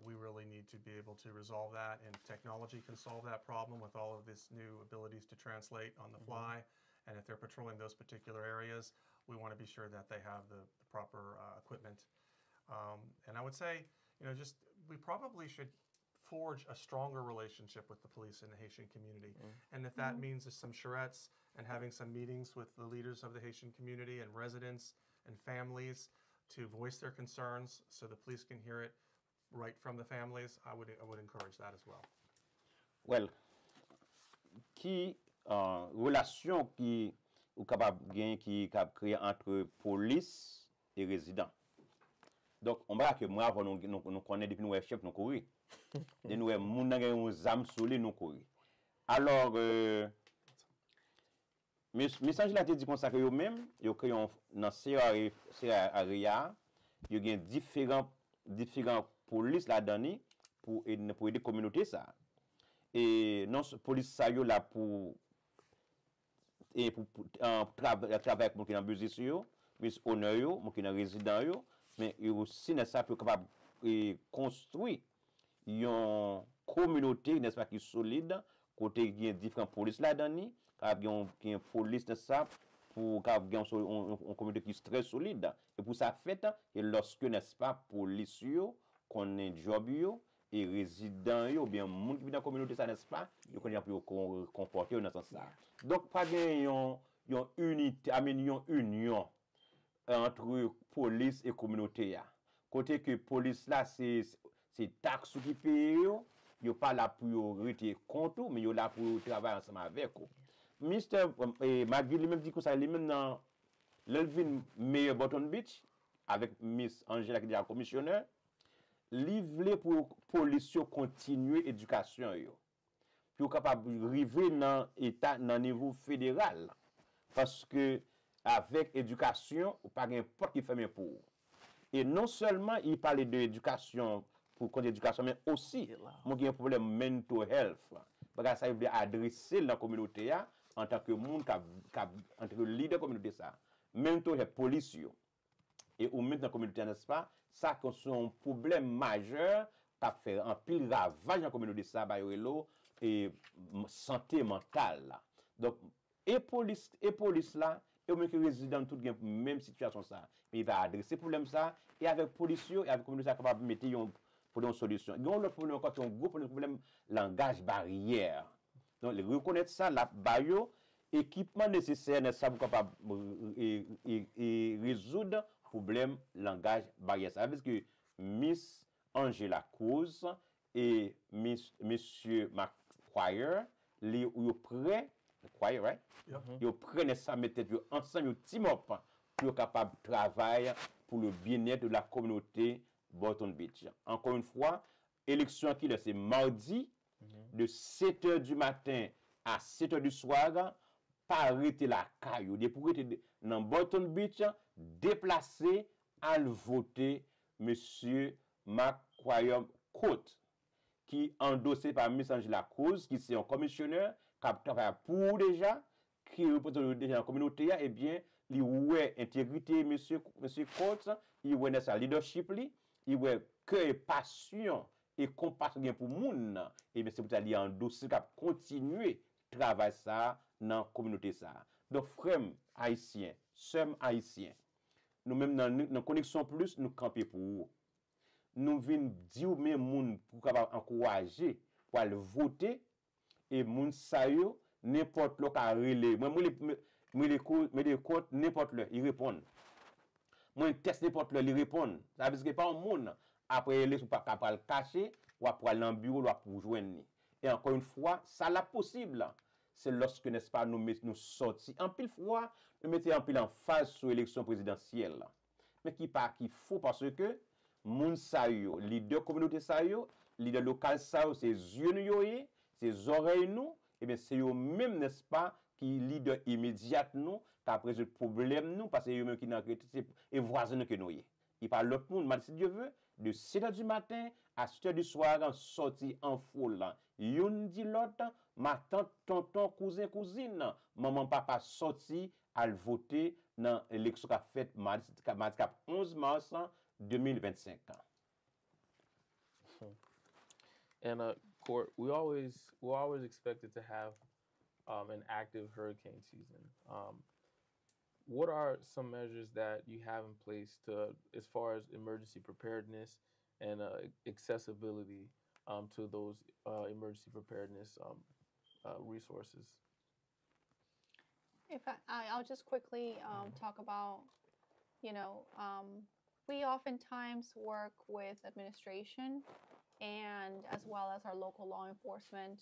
we really need to be able to resolve that, and technology can solve that problem with all of this new abilities to translate on the fly. And if they're patrolling those particular areas, we want to be sure that they have the proper equipment. And I would say, we probably should forge a stronger relationship with the police in the Haitian community. And if that means some charrettes and having some meetings with the leaders of the Haitian community and residents and families to voice their concerns so the police can hear it right from the families, I would encourage that as well. Well, qui relation qui ou capable gain qui cap créer entre police et résident. Donc on va que moi avant nous connaît depuis nous chef nous courir. De nous moun nan gen yon zam souli nous courir. Alors message là te dit comme ça que yo même yo créé dans area yo gen différents police là-dedans pour aider communauté ça. Et non police ça yo là pour travailler pour qui dans business yo, mais honneur yo, pour qui dans résident yo, mais aussi dans ça pour capable construire une communauté n'est-ce pas qui solide côté il y a différents polices là-dedans, capable il y a police dans ça pour capable une communauté qui est très solide et pour ça fait et lorsque n'est-ce pas police yo connaît job yo et résident yo bien monde qui vit dans la communauté ça n'est-ce pas yo connaît pour comporter dans ce sens là. Donc pas une unité, une union entre police et communauté ya. Côté que police là c'est taxe qui paye yo pas là pour rester compte mais yo là pour travailler ensemble avec vous. Mr. Magui lui-même dit que ça lui-même dans l'Elvin Mayor Button Beach avec Miss Angela qui est la commissionnaire, li vle pour police continuer éducation yo. pour capable arriver dans état dans niveau fédéral parce que avec éducation ou pas n'importe qui fait bien pour. Et non seulement il parlait de éducation pour contre éducation mais aussi mon un problème mental health parce que ça il veut adresser dans la communauté en tant que monde en tant que leader communauté ça mental health police et ou même dans la communauté n'est-ce pas ça c'est un problème majeur qui fait un pile ravage dans la communauté ça et santé mentale là. Donc et police là et même que résident tout gain même situation ça mais il va adresser problème ça et avec police et avec communauté ça capable mettre pour une solution. Il y a un problème quand un gros problème langage barrière. Donc les reconnaître ça la bayo équipement nécessaire n'est ça pour capable et résoudre problème langage barrière. Ça veut dire que Miss Angela Cruz et Monsieur McQuire les prêt McQuire right? Ils prennent ça mettre ensemble au team up pour capable travailler pour le bien-être de la communauté Boynton Beach. Encore une fois, élection qui c'est mardi de 7h du matin à 7h du soir, pas arrêter la caillou, de pour être dans Boynton Beach, déplacer à voter monsieur McQuire Cote qui endossé par Miss Angela Cruz qui c'est un commissionnaire qui travaille pour déjà qui représente déjà la communauté et bien il ouais intégrité monsieur Cote, il ouais sa leadership il ouais cœur et passion et compassion pour moun et bien c'est pour aller endosser cap continuer travail ça dans la communauté ça. Donc frères haïtiens, sœurs haïtiens, nous même dans Koneksyon plus nous camper pour vous. Nous venons dire même moun pour capable encourager pour aller voter et moun sa yo n'importe le ka relé moi les côtes n'importe le ils répondent moi test n'importe le ils répondent ça veut dire que pas un monde après les pas capable cacher ou après aller dans bureau ou pour joindre et encore une fois ça la possible c'est lorsque n'est-ce pas nous sorti en pile fois nous mettons en pile en phase sur l'élection présidentielle mais qui faut parce que moun sa yo leader communauté sa yo leader local sa yo c'est yeux nous c'est oreilles nous et bien c'est eux même n'est-ce pas qui leader immédiat nous qui résout problème nous parce que eux même qui dans et voisin que nous il parle l'autre monde mais si Dieu veut de 7h du matin à 7h du soir en sorti en foule yon dit l'autre ma tante tonton cousin cousine maman papa sorti à voter dans l'élection qu'a fait mardi 11 mars 2025. And Court, we're always expected to have an active hurricane season. What are some measures that you have in place as far as emergency preparedness and accessibility to those emergency preparedness resources? If I'll just quickly talk about, we oftentimes work with administration and as well as our local law enforcement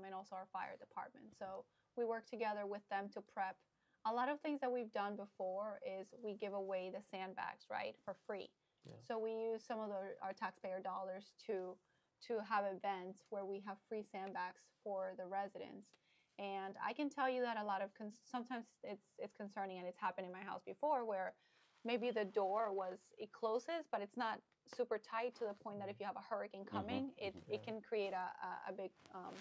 and also our fire department. So we work together with them to prep. A lot of things that we've done before is we give away the sandbags, right, for free. Yeah. So we use some of our taxpayer dollars to have events where we have free sandbags for the residents. And I can tell you that a lot of sometimes it's concerning, and it's happened in my house before where maybe the door it closes, but it's not super tight to the point that if you have a hurricane coming, it can create a big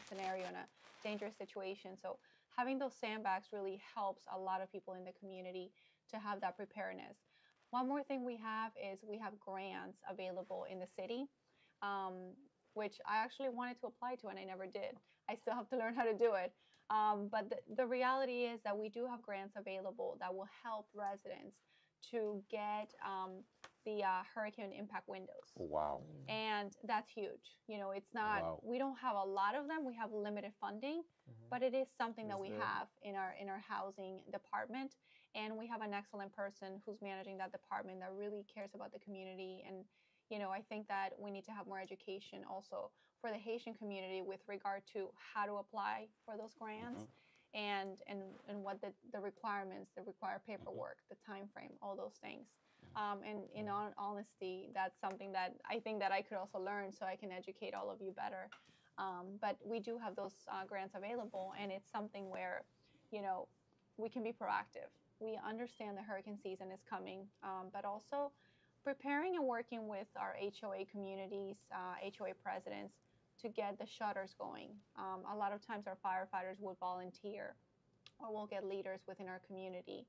scenario and a dangerous situation. So having those sandbags really helps a lot of people in the community to have that preparedness. One more thing we have is we have grants available in the city, which I actually wanted to apply to and I never did. I still have to learn how to do it. But the reality is that we do have grants available that will help residents to get the hurricane impact windows. Wow. And that's huge. It's not, we don't have a lot of them. We have limited funding, but it is something that we have in our housing department. And we have an excellent person who's managing that department that really cares about the community. And, I think that we need to have more education also for the Haitian community with regard to how to apply for those grants. And what the requirements, the required paperwork, the time frame, all those things. And in all honesty, that's something that I think that I could also learn so I can educate all of you better. But we do have those grants available, and it's something where, you know, we can be proactive. We understand the hurricane season is coming, but also preparing and working with our HOA communities, HOA presidents, to get the shutters going. A lot of times our firefighters would volunteer, or we'll get leaders within our community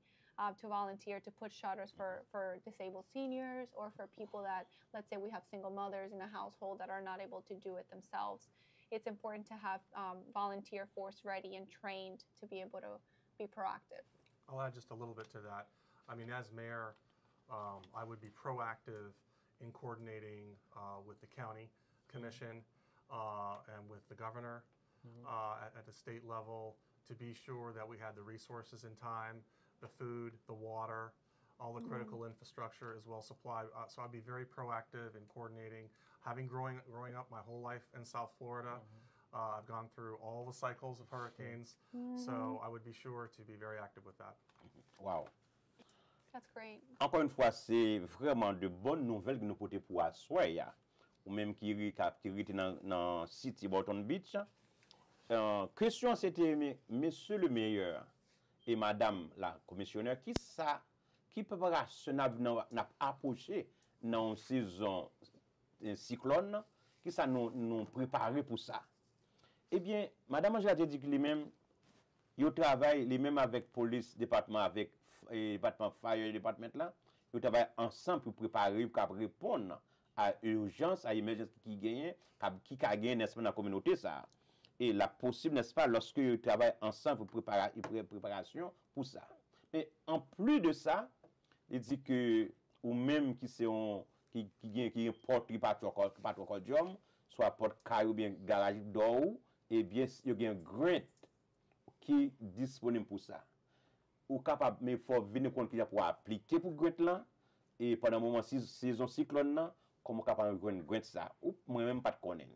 to volunteer to put shutters for disabled seniors, or for people that, let's say we have single mothers in a household that are not able to do it themselves. It's important to have volunteer force ready and trained to be able to be proactive. I'll add just a little bit to that. I mean, as mayor, I would be proactive in coordinating with the county commission and with the governor at the state level to be sure that we had the resources in time, the food, the water, all the critical infrastructure as well supplied. So I'd be very proactive in coordinating. Having growing up my whole life in South Florida, I've gone through all the cycles of hurricanes, so I would be sure to be very active with that. Wow. That's great. Encore une fois, c'est vraiment de bonnes nouvelles que nous portons pour asseoir, ou même qui est dans City Boynton Beach. Question c'était, monsieur le meilleur et madame la commissionnaire, qui préparation n'a approché dans une saison cyclone, qui ça nous préparer pour ça? Eh bien, madame Angela a dit que lui-même, il travaille lui-même avec police, département, avec département fire, département là, il travaille ensemble pour préparer, pour répondre à urgence, à émergence qui gagne, qui a gagné, n'est-ce pas, dans la communauté ça. Et la possible, n'est-ce pas, lorsque ils travaillent ensemble pour préparation pour ça. Mais en plus de ça, il dit que, ou même qui porte patrocodium, soit porte car ou bien garage d'or, et bien, il y a un grant qui est disponible pour ça. Ou capable, mais il faut venir compte qu'il y a pour appliquer pour grant là, et pendant un moment, saison cyclone là, comment capable de grant ça, ou moi-même pas de connaître.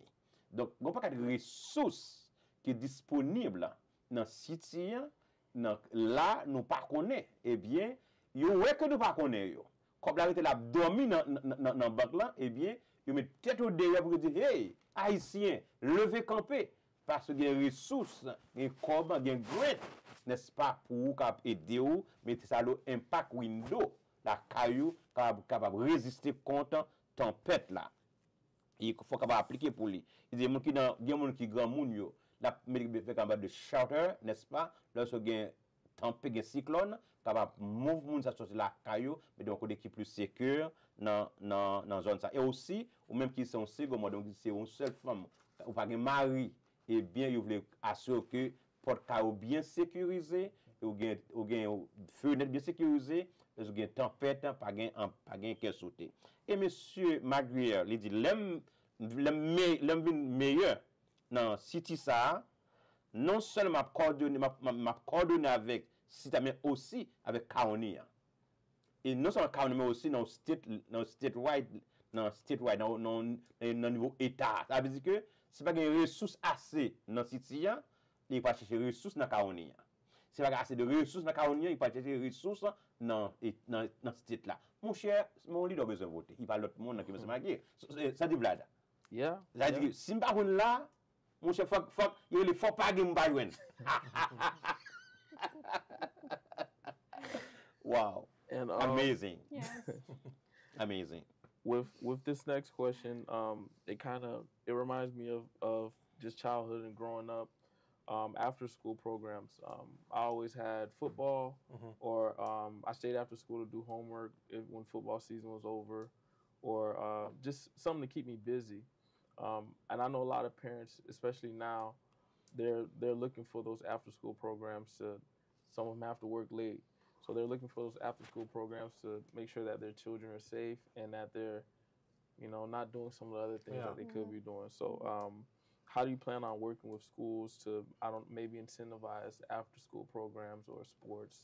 Donc, il n'y a pas de ressources qui sont disponibles dans le site, là, nous ne connaissons pas. Eh bien, il y a que nous ne connaissons pas. Comme la été dormi dans la banque là, eh bien, il met tête au derrière pour dire, hey, Haïtiens, levez camper. Parce qu'il y a des ressources, des cob, des grants, n'est-ce pas, pour aider vous, mais ça a l'impact window, la caillou, capable de résister contre tempête là. Il faut qu'on va appliquer pour lui. Il y a des gens qui grand monde yo, la fait capable de shelter, n'est-ce pas? Lorsque il y a tempête, cyclone, capable move moun ça sortir la caillou, mais donc qui plus sécure dans zone ça. Et aussi, ou même qui sont single, donc c'est une seule femme, ou pas un mari, et bien il voulait assurer que porte caillou bien sécurisé, ou gain fenêtre bien sécurisé, ou gain tempête pas gain qui sauter. Et monsieur Magrier, il dit l'homme meilleur dans city ça, non seulement m'a coordonné avec cité mais aussi avec county. Et non seulement county mais aussi dans statewide dans niveau état. Ça veut dire que c'est pas des ressources assez dans city, il va chercher ressources dans county. C'est pas assez de ressources dans county, il va chercher ressources dans state là. Mon cher, mon leader besoin de voter. Il parle l'autre monde qui me marqué. Ça dit Vlad. Yeah. Ça dit que si m'pa kon là, mon cher il faut pas que m'pa joindre. Wow. And amazing. Yes. Amazing. With this next question, it reminds me of just childhood and growing up. After school programs, I always had football, or I stayed after school to do homework when football season was over, or just something to keep me busy. And I know a lot of parents, especially now, they're looking for those after school programs. Some of them have to work late, so they're looking for those after school programs to make sure that their children are safe and that they're, not doing some of the other things that they could be doing. So. How do you plan on working with schools to, maybe incentivize after-school programs or sports?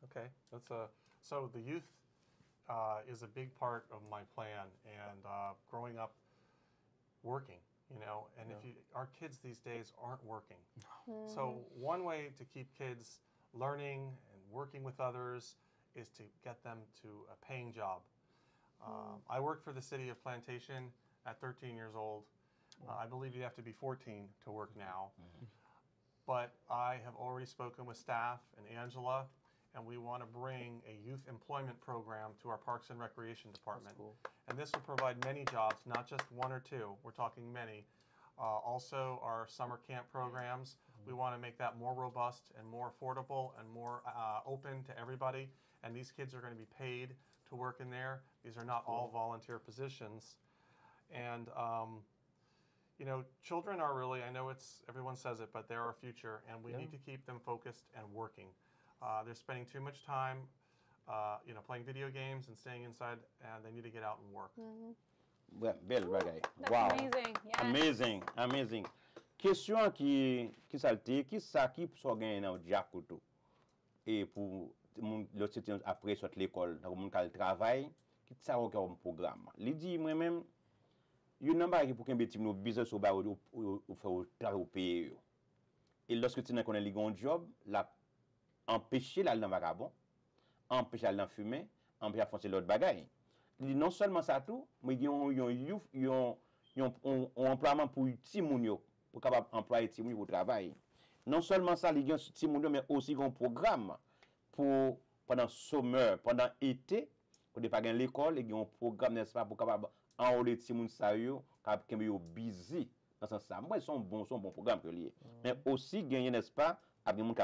Okay, so the youth is a big part of my plan, and growing up working, and if our kids these days aren't working. So one way to keep kids learning and working with others is to get them to a paying job. I worked for the city of Plantation at 13 years old. I believe you have to be 14 to work now. But I have already spoken with staff and Angela, and we want to bring a youth employment program to our Parks and Recreation Department. Cool. And this will provide many jobs, not just one or two. We're talking many. Also, our summer camp programs, we want to make that more robust and more affordable and more open to everybody. And these kids are going to be paid to work in there. These are not all volunteer positions. And you know, children are really, I know everyone says it, but they're our future, and we need to keep them focused and working. They're spending too much time, you know, playing video games and staying inside, and they need to get out and work. Belle bagaille. That's Wow. amazing. Yes. Amazing, amazing. Question qui salte, qui ça qui so gagne dans Jacoto. Et pour l'autre après sortir l'école, dans mon cas travail, qui ça un programme. Il dit moi-même you number qui pour qu'un petit business au bas ou faire au pays. Et lorsque tu n'as qu'on a un job, la empêcher la dans vagabond, empêcher la dans fumer, empêcher à faire l'autre bagaille. Il dit non seulement ça tout, mais il y a un emploiement pour petit moun yo, pour capable employer petit moun pour travail. Non seulement ça, il y a un petit moun yo, mais aussi un programme pour pendant sommeur, pendant été, pour ne pas gagner l'école, il y a un programme n'est-ce pas pour capable enrôler petit moun ça yo, capable yo busy dans ce sens. Moi, son bon programme que lié. Mais aussi gagner n'est-ce pas avec moun qui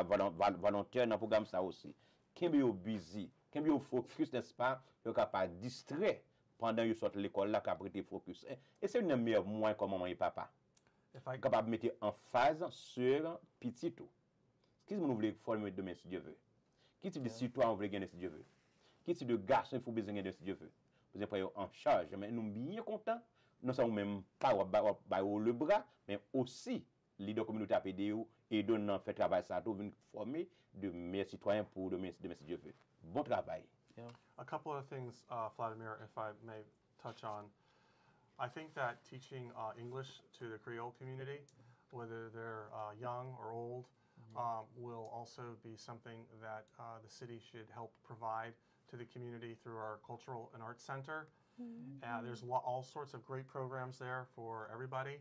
volontaire dans programme ça aussi. Kembe yo busy, kembe yo focus n'est-ce pas, yo capable distrait pendant yo sortent l'école là capable rester focus. Et c'est une meilleure moyen comme maman et papa. Capable mettre en phase sur petit tout. Qu'est-ce que vous voulez former demain si Dieu veut? Quel type de citoyen vous voulez gagner si Dieu veut? Quel type de garçon il faut besoin gagner si Dieu veut? Vous êtes en charge, mais nous sommes bien contents. Nous sommes même pas le bras, mais aussi leader communauté APD et donnant fait travail ça pour former de meilleurs citoyens pour demain si Dieu veut. Bon travail. Yeah. A couple of things, Vladimir, if I may touch on. I think that teaching English to the Creole community, whether they're young or old, will also be something that the city should help provide to the community through our Cultural and Arts Center. There's all sorts of great programs there for everybody,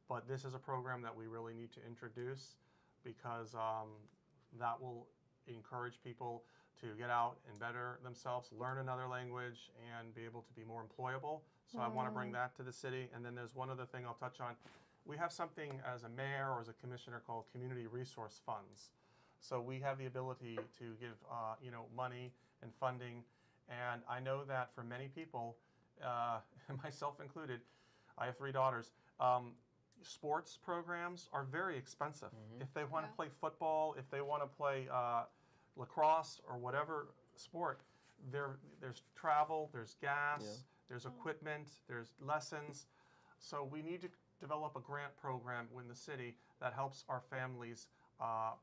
but this is a program that we really need to introduce because that will encourage people to get out and better themselves, learn another language, and be able to be more employable. So I want to bring that to the city. And then there's one other thing I'll touch on. We have something as a mayor or as a commissioner called community resource funds. So we have the ability to give you know, money and funding. And I know that for many people, myself included, I have 3 daughters, sports programs are very expensive. If they want to play football, if they want to play lacrosse or whatever sport, there's travel, there's gas, there's equipment, there's lessons. So we need to develop a grant program in the city that helps our families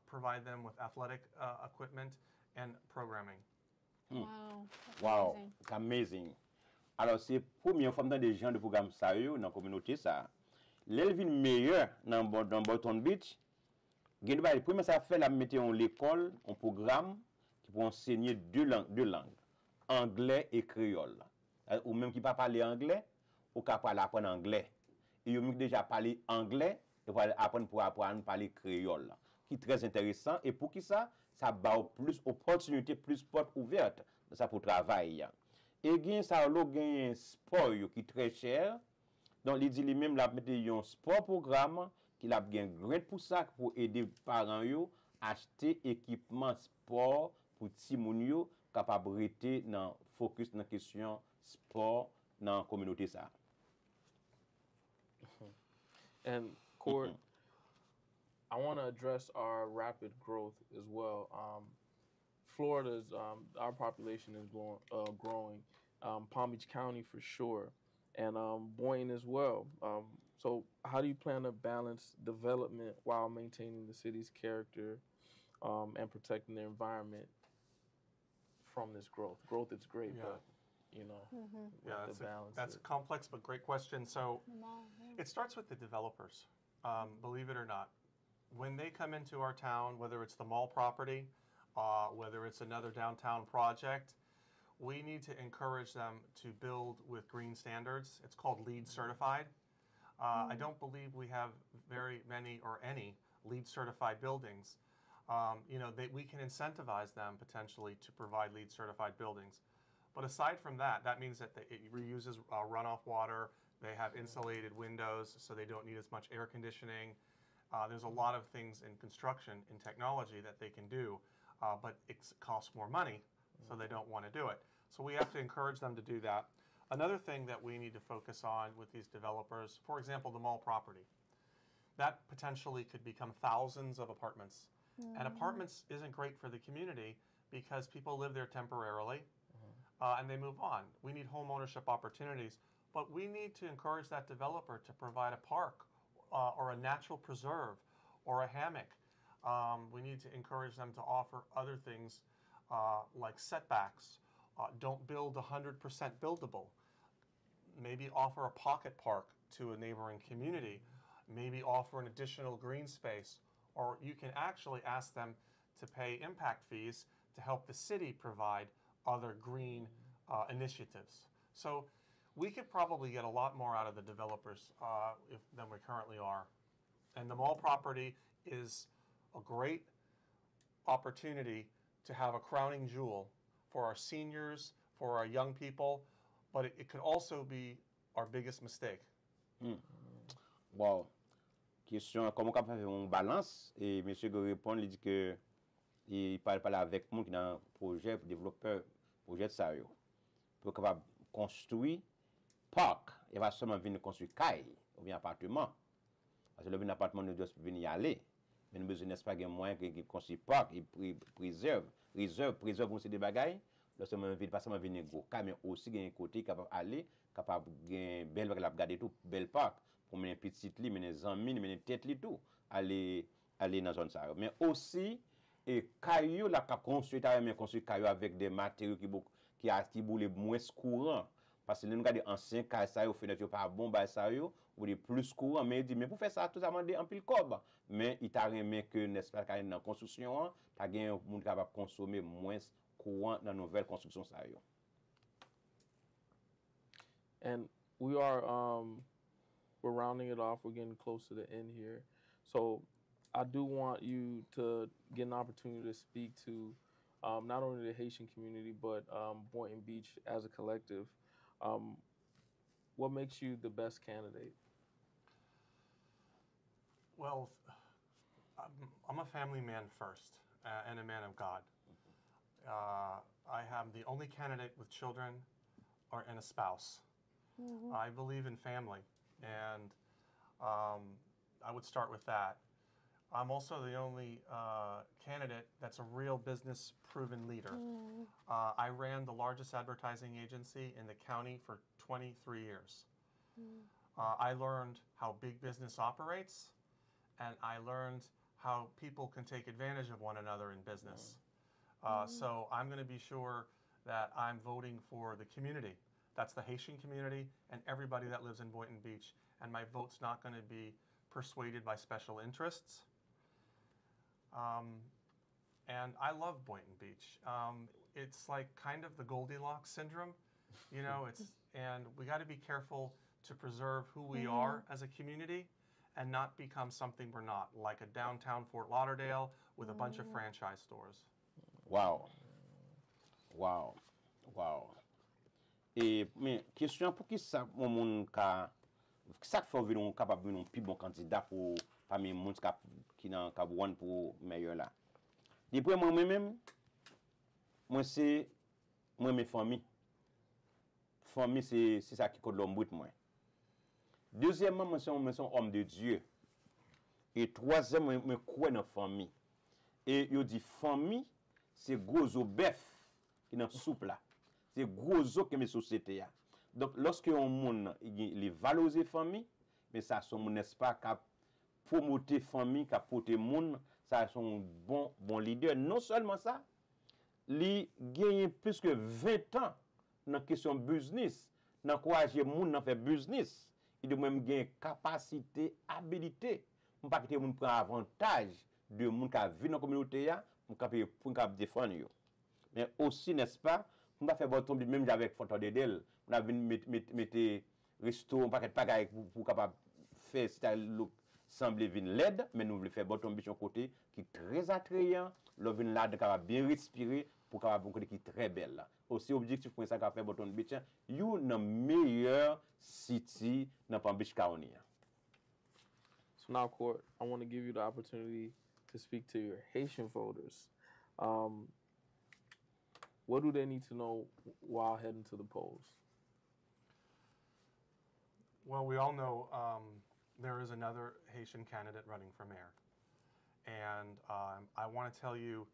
provide them with athletic equipment and programming. Wow. That's Wow, amazing. amazing. Alors, c'est la première fois dans des gens de programme sérieux dans la communauté. L'élevine meilleure dans Boynton Beach, la première ça fait la mettre en l'école, un programme qui peut enseigner deux langues, anglais et créole. Ou même qui ne peut pas parler anglais, ou qui peut apprendre anglais. Et vous déjà parlé anglais, et pour apprendre à parler créole. Qui est très intéressant. Et pour qui ça bat plus d'opportunités, plus de portes ouvertes ça pour travail. Et gain ça un sport qui est très cher. Donc il dit lui-même la mettre un sport programme qu'il a bien grand pour ça pour aider parents yo acheter équipement sport pour ti moun yo capable rester dans focus dans question sport dans communauté ça. And Court, I want to address our rapid growth as well. Florida's our population is growing. Palm Beach County for sure, and Boynton as well. So how do you plan to balance development while maintaining the city's character and protecting the environment from this growth? Growth is great, but you know, That's a complex but great question. So it starts with the developers, believe it or not. When they come into our town, whether it's the mall property, whether it's another downtown project, we need to encourage them to build with green standards. It's called LEED certified. I don't believe we have very many or any LEED certified buildings. We can incentivize them potentially to provide LEED certified buildings. But aside from that, that means that it reuses runoff water. They have insulated windows, so they don't need as much air conditioning. There's a lot of things in construction, in technology that they can do, but it costs more money, so they don't want to do it. So we have to encourage them to do that. Another thing that we need to focus on with these developers, for example, the mall property, that potentially could become thousands of apartments. And apartments isn't great for the community because people live there temporarily and they move on. We need home ownership opportunities, but we need to encourage that developer to provide a park or a natural preserve or a hammock. We need to encourage them to offer other things like setbacks. Don't build 100% buildable. Maybe offer a pocket park to a neighboring community. Maybe offer an additional green space. Or you can actually ask them to pay impact fees to help the city provide other green initiatives. So we could probably get a lot more out of the developers than we currently are. And the mall property is a great opportunity to have a crowning jewel for our seniors, for our young people, but it could also be our biggest mistake. Wow. Question, comment on peut faire une balance? Et M. Go répond, il dit que il parle avec moi qui dans un projet, développeur, projet de ça, pour capable construire parc. Il va seulement venir construire caille ou bien appartement. Parce que le bien appartement, nous devons venir y aller. Mais nous besoin n'est-ce pas qu'il y a moyen de construire parc et préserve pour ces des bagailles. Lorsque on vient pas seulement venir gros cas, mais aussi un côté capable aller, capable gain belle regarder tout, belle parc pour mener petite li, mener amis, mener tête li tout, aller dans zone ça. Mais aussi et caillou la construire caillou avec des matériaux qui boule moins courant. Parce que nous regardons ancien caillou ça au fenêtre pas bon ba ça yo ou des plus courant mais il dit mais pour faire ça tout ça demander en pile cob mais il t'a remis que n'est-ce pas dans construction t'as gain monde capable consommer moins courant dans nouvelle construction ça yo. And we are we're rounding it off. We're getting close to the end here. So I do want you to get an opportunity to speak to not only the Haitian community, but Boynton Beach as a collective. What makes you the best candidate? Well, I'm a family man first and a man of God. I am the only candidate with children and a spouse. I believe in family, and I would start with that. I'm also the only candidate that's a real business-proven leader. I ran the largest advertising agency in the county for 23 years. I learned how big business operates, and I learned how people can take advantage of one another in business. So I'm going to be sure that I'm voting for the community. That's the Haitian community and everybody that lives in Boynton Beach. And my vote's not going to be persuaded by special interests. And I love Boynton Beach. It's like kind of the Goldilocks syndrome, you know. And we got to be careful to preserve who we are as a community and not become something we're not, like a downtown Fort Lauderdale with a bunch of franchise stores. Wow. Et mais question pour qui ça mon monde ça fait venir capable un plus bon candidat pour parmi monde qui dans cap one pour meilleur là. Depuis moi-même c'est mes famille c'est ça qui compte l'homme brut moi. Deuxièmement moi c'est un homme de Dieu. Et troisièmement moi crois dans famille. Et yo dit famille c'est gros os bœuf qui dans soupe là. C'est gros os que mes sociétés a. Donc lorsque on monde les valoriser famille, mais ça son n'est pas cap promouter famille, cap porter monde, ça sont bon leader. Non seulement ça, li gagne plus que 20 ans dans question business, d'encourager monde dans faire business. Il doit même gagner capacité, habilité, pour pas que monde prend avantage de monde qui vit dans la communauté ya, pour défendre yo. Mais aussi n'est-ce pas, on va faire bon tomber même avec photo de d'elle, on a venir mettre resto, on paquet pagaille pour capable faire semble venir l'aide, mais nous voulons faire Bottom Beach un côté qui est très attrayant, le vin là capable bien respirer pour capable un côté qui est très belle là. Aussi objectif pour ça qu'a fait Bottom Beach, you the meilleur city dans Palm Beach County. So now, Court, I want to give you the opportunity to speak to your Haitian voters. What do they need to know while heading to the polls? Well, we all know there is another Haitian candidate running for mayor. And I want to tell you,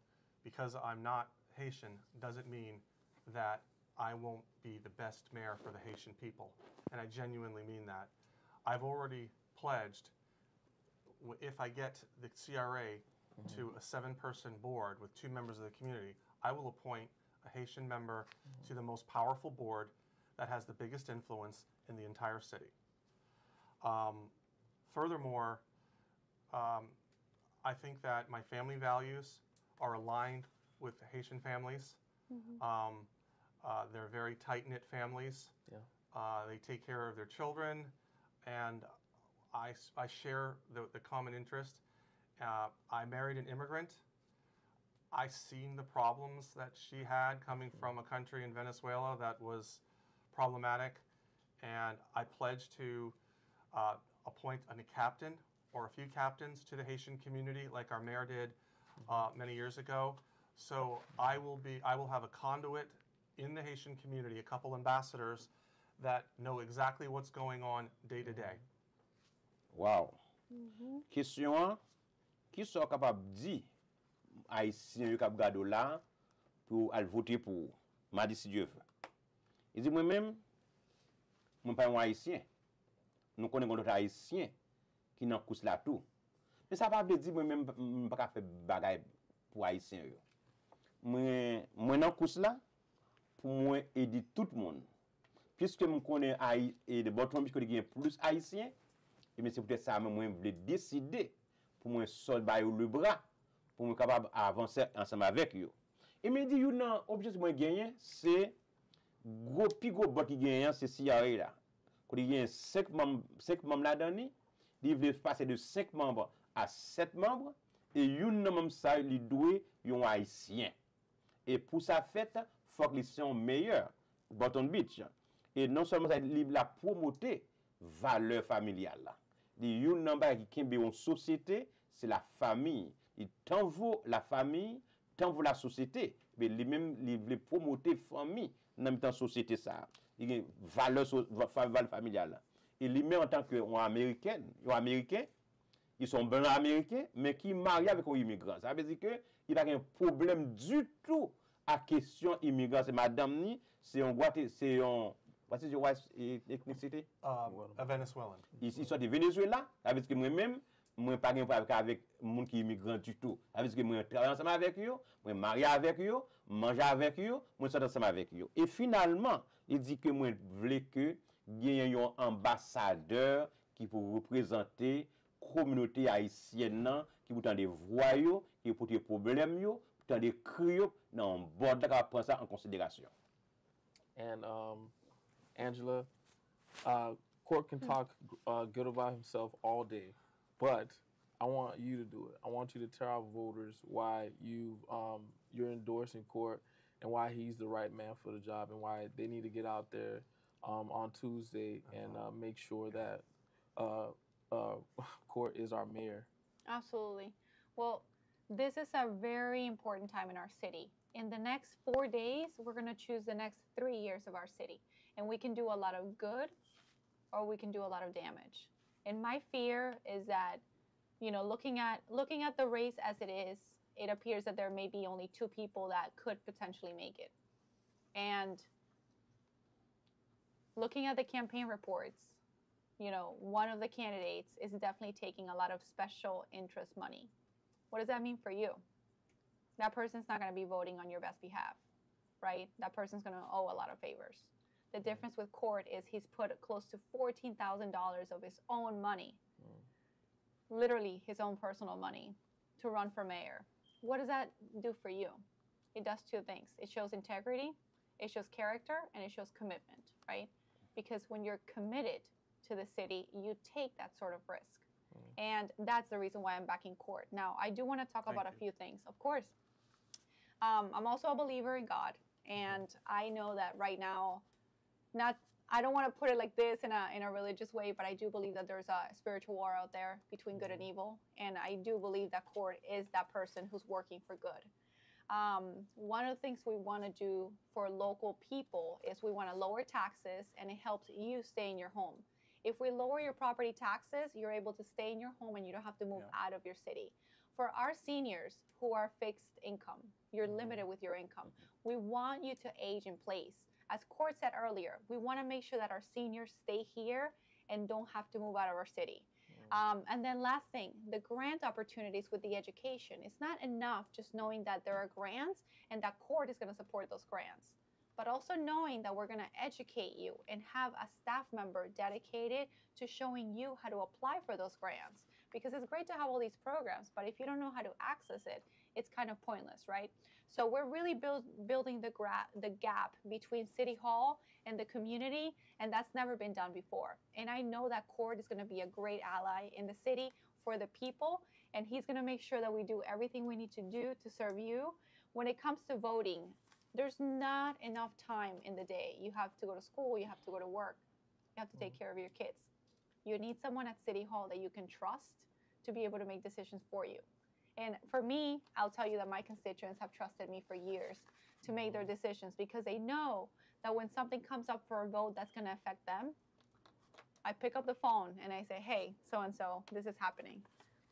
because I'm not Haitian, doesn't mean that I won't be the best mayor for the Haitian people. And I genuinely mean that. I've already pledged, if I get the CRA to a 7-person board with 2 members of the community, I will appoint a Haitian member to the most powerful board that has the biggest influence in the entire city. Furthermore, I think that my family values are aligned with Haitian families. They're very tight-knit families. Yeah. They take care of their children, and I share the common interest. I married an immigrant. I seen the problems that she had coming from a country in Venezuela that was problematic, and I pledged to appoint a captain or a few captains to the Haitian community, like our mayor did many years ago. So I will have a conduit in the Haitian community, a couple ambassadors that know exactly what's going on day to day. Wow. Question, qui sont capables de dire Haïtien qui cap gado là pour aller voter pour mardi si Dieu veut. Il dit moi-même moi pas un Haïtien. Nous connaissons d'autres Haïtiens qui n'en course là tout. Mais ça pas veut dire moi-même pas faire bagaille pour Haïtien yo. Moi n'en course là pour moi aider tout le monde. Puisque je connais et de Bottom Beach qui plus Haïtiens, et c'est peut-être ça que je voulais décider pour moi solder le bras pour me capable avancer ensemble avec eux. Et me dit you non objectif moi gagner c'est gros bot qui gagne c'est CRA là. Quand il y a 5 membres là-dedans, il veut passer de 5 membres à 7 membres et une membre ça il doit un haïtien. Et pour ça fait faut qu'ils soient meilleurs Bottom Beach. Et non seulement ça il la promoter valeur familiale là. Il y a une number qui est une société, c'est la famille. Il t'en vaut la famille, t'en vaut la société. Mais lui-même, il veut promouvoir la famille dans la société. Ça. Il y a une valeur familiale. Et lui-même, en tant qu'Américain, ils sont blancs américains, mais qui marient avec un immigrant. Ça veut dire qu'il n'y a pas un problème du tout à la question immigrant. C'est madame ni, c'est un what is your wife's ethnicity? A Venezuelan. Ils sont des Vénézuéliens, avec que moi-même, moi pas avec monde qui est immigrant du tout. Avec que moi travaille ensemble avec eux, moi marié avec eux, manger avec eux, moi sortir ensemble avec eux. Et finalement, il dit que moi voulais que gagne un ambassadeur qui pour représenter communauté haïtienne qui pour des voix qui pour des problèmes yo, pour des cris dans bord de prendre ça en considération. And Angela, Court can talk good about himself all day, but I want you to do it. I want you to tell our voters why you're endorsing Court and why he's the right man for the job and why they need to get out there on Tuesday and make sure that Court is our mayor. Absolutely. Well, this is a very important time in our city. In the next 4 days, we're going to choose the next 3 years of our city. And we can do a lot of good or we can do a lot of damage. And my fear is that, you know, looking at the race as it is, it appears that there may be only 2 people that could potentially make it. And looking at the campaign reports, you know, one of the candidates is definitely taking a lot of special interest money. What does that mean for you? That person's not going to be voting on your best behalf, right? That person's going to owe a lot of favors. The difference with Court is he's put close to $14,000 of his own money, literally his own personal money, to run for mayor. What does that do for you? It does 2 things. It shows integrity, it shows character, and it shows commitment, right? Because when you're committed to the city, you take that sort of risk. And that's the reason why I'm back in court. Now, I do want to talk about a few things. Of course, I'm also a believer in God. And I know that right now, I don't want to put it like this in a religious way, but I do believe that there's a spiritual war out there between good and evil. And I do believe that court is that person who's working for good. One of the things we want to do for local people is we want to lower taxes, and it helps you stay in your home. If we lower your property taxes, you're able to stay in your home and you don't have to move out of your city. For our seniors who are fixed income, you're limited with your income. We want you to age in place. As Court said earlier, we want to make sure that our seniors stay here and don't have to move out of our city. And then last thing, the grant opportunities with the education. It's not enough just knowing that there are grants and that Court is going to support those grants, but also knowing that we're going to educate you and have a staff member dedicated to showing you how to apply for those grants. Because it's great to have all these programs, but if you don't know how to access it, it's kind of pointless, right? So we're really building the gap between City Hall and the community, and that's never been done before. And I know that Court is going to be a great ally in the city for the people, and he's going to make sure that we do everything we need to do to serve you. When it comes to voting, there's not enough time in the day. You have to go to school, you have to go to work, you have to take care of your kids. You need someone at City Hall that you can trust to be able to make decisions for you. And for me, I'll tell you that my constituents have trusted me for years to make their decisions, because they know that when something comes up for a vote that's going to affect them, I pick up the phone and I say, hey, so-and-so, this is happening.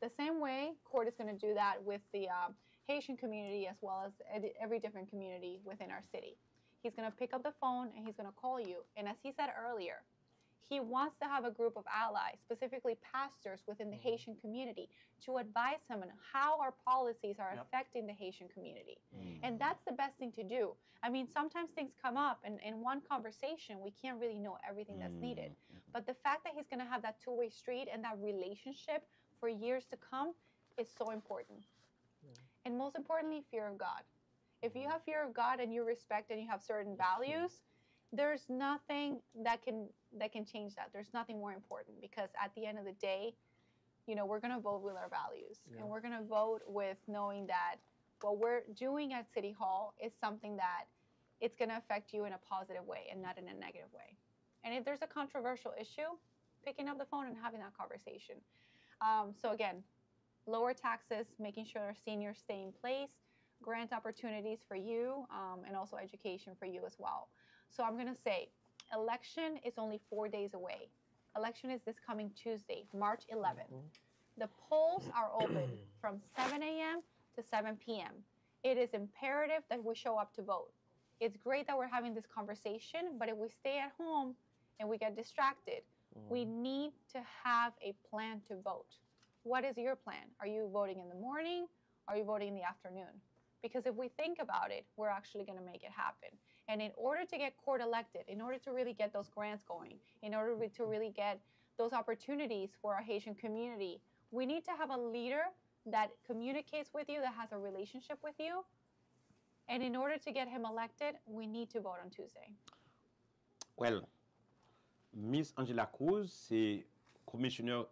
The same way Court is going to do that with the Haitian community, as well as every different community within our city. He's going to pick up the phone and he's going to call you. And as he said earlier, he wants to have a group of allies, specifically pastors within the Haitian community, to advise him on how our policies are affecting the Haitian community. And that's the best thing to do. I mean, sometimes things come up, and in one conversation, we can't really know everything that's needed. But the fact that he's going to have that two-way street and that relationship for years to come is so important. And most importantly, fear of God. If you have fear of God and you respect and you have certain values, there's nothing that can change that. There's nothing more important, because at the end of the day, you know, we're going to vote with our values, and we're going to vote with knowing that what we're doing at City Hall is something that it's going to affect you in a positive way and not in a negative way. And if there's a controversial issue, picking up the phone and having that conversation. So again, lower taxes, making sure our seniors stay in place, grant opportunities for you, and also education for you as well. So I'm going to say, election is only 4 days away. Election is this coming Tuesday, March 11th. The polls are open from 7 a.m. to 7 p.m. It is imperative that we show up to vote. It's great that we're having this conversation, but if we stay at home and we get distracted, we need to have a plan to vote. What is your plan? Are you voting in the morning? Are you voting in the afternoon? Because if we think about it, we're actually going to make it happen. And in order to get Court elected, in order to really get those grants going, in order to really get those opportunities for our Haitian community, we need to have a leader that communicates with you, that has a relationship with you. And in order to get him elected, we need to vote on Tuesday. Well, Miss Angela Cruz, c'est commissioner